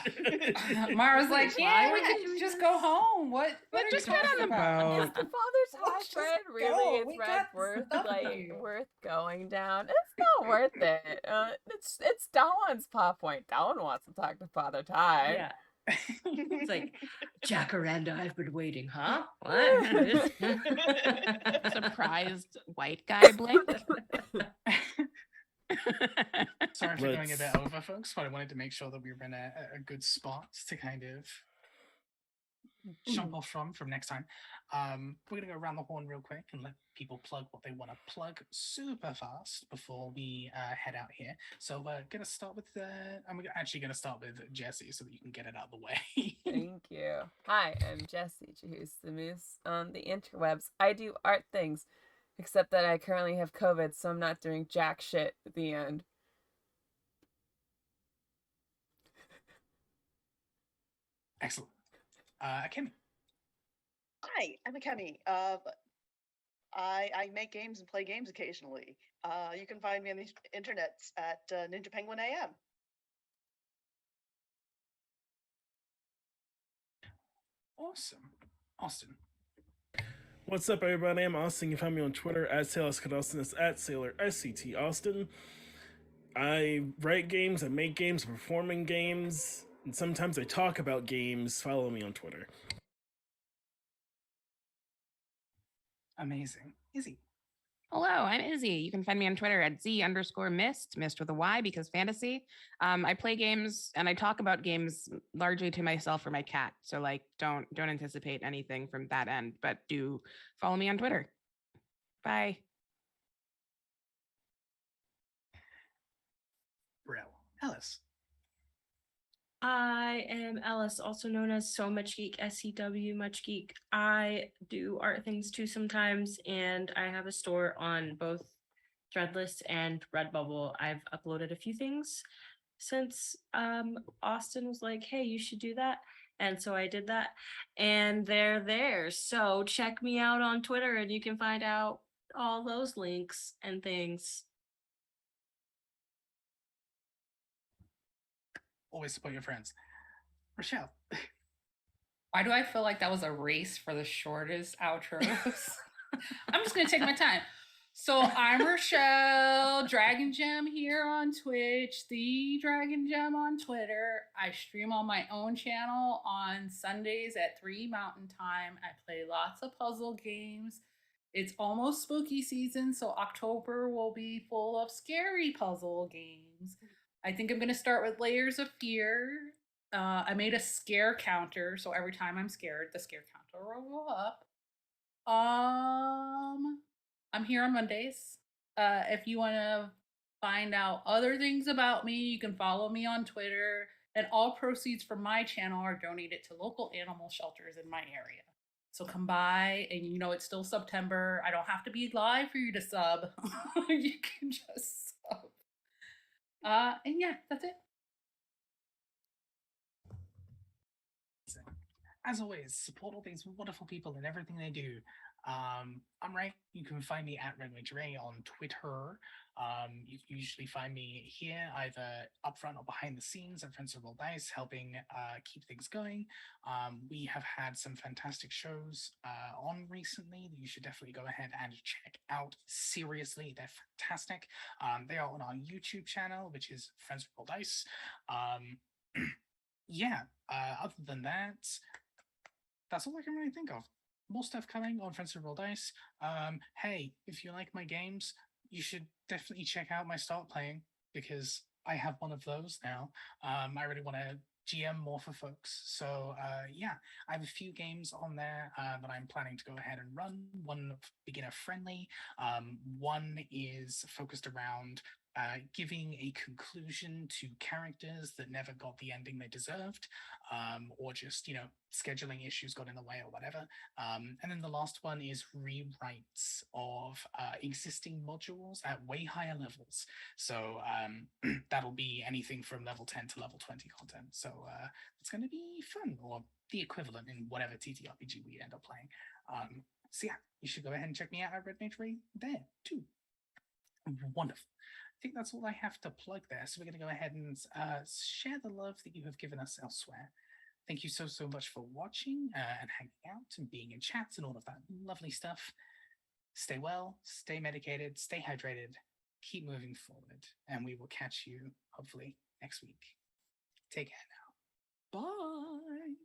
Mara's like, yeah, we Why can would you just do go this? home. What are just you get on talking the about? boat. Is the father's high Let's just thread go. really a We thread got worth stuff to like do. worth going down? It's not worth it. It's Dawn's plot point. Dawn wants to talk to Father Ty. Yeah. It's like, Jacaranda, I've been waiting, huh? What? Surprised white guy blink. Sorry for going a Let's- bit over, folks, but I wanted to make sure that we were in a good spot to kind of jump off from next time. We're going to go around the horn real quick and let people plug what they want to plug super fast before we head out here. So we're going to start with, I'm actually going to start with Jesse so that you can get it out of the way. Thank you. Hi, I'm Jessie, Jahoos the Moose on the interwebs. I do art things, except that I currently have COVID, so I'm not doing jack shit at the end. Excellent. Kimmy. Hi, I'm Akemi. I make games and play games occasionally. You can find me on the internets at Ninja Penguin AM. Awesome. Austin. What's up, everybody? I'm Austin. You can find me on Twitter at SailorScott That's at Sailor SCT Austin. I write games, I make games, I perform in games, and sometimes I talk about games. Follow me on Twitter. Amazing. Izzy. Hello, I'm Izzy. You can find me on Twitter at Z_Mist, Mist with a Y because fantasy. I play games and I talk about games largely to myself or my cat. So like don't anticipate anything from that end, but do follow me on Twitter. Bye. Brill. Ellis. I am Ellis, also known as So Much Geek, SCW Much Geek. I do art things too sometimes, and I have a store on both Threadless and Redbubble. I've uploaded a few things since Austin was like, hey, you should do that. And so I did that, and they're there. So check me out on Twitter, and you can find out all those links and things. always support your friends. Rochelle. Why do I feel like that was a race for the shortest outros? I'm just gonna take my time. So I'm Rochelle, Dragon Gem here on Twitch, the Dragon Gem on Twitter. I stream on my own channel on Sundays at 3 Mountain Time. I play lots of puzzle games. It's almost spooky season, so October will be full of scary puzzle games. I think I'm gonna start with Layers of Fear. I made a scare counter, so every time I'm scared, the scare counter will go up. I'm here on Mondays. If you want to find out other things about me, you can follow me on Twitter. And all proceeds from my channel are donated to local animal shelters in my area. So come by, and you know it's still September. I don't have to be live for you to sub. You can just sub. And yeah, that's it. As always, support all these wonderful people and everything they do. I'm Ray. You can find me at Ray on Twitter. You can usually find me here, either up front or behind the scenes at Friends of Roll Dice, helping keep things going. We have had some fantastic shows on recently that you should definitely go ahead and check out. Seriously, they're fantastic. They are on our YouTube channel, which is Friends of Roll Dice. Yeah, other than that, that's all I can really think of. More stuff coming on Friends of Roll Dice. Hey, if you like my games, you should definitely check out my Start Playing, because I have one of those now. I really want to GM more for folks. So yeah, I have a few games on there that I'm planning to go ahead and run. One beginner friendly. One is focused around giving a conclusion to characters that never got the ending they deserved, or just, scheduling issues got in the way or whatever. And then the last one is rewrites of existing modules at way higher levels. So that'll be anything from level 10 to level 20 content. So it's going to be fun, or the equivalent in whatever TTRPG we end up playing. So yeah, you should go ahead and check me out at Red Mage Ray there too. Wonderful. I think that's all I have to plug there. So we're going to go ahead and share the love that you have given us elsewhere. Thank you so much for watching and hanging out and being in chats and all of that lovely stuff. Stay well, stay medicated, stay hydrated, keep moving forward, and we will catch you hopefully next week. Take care now. Bye.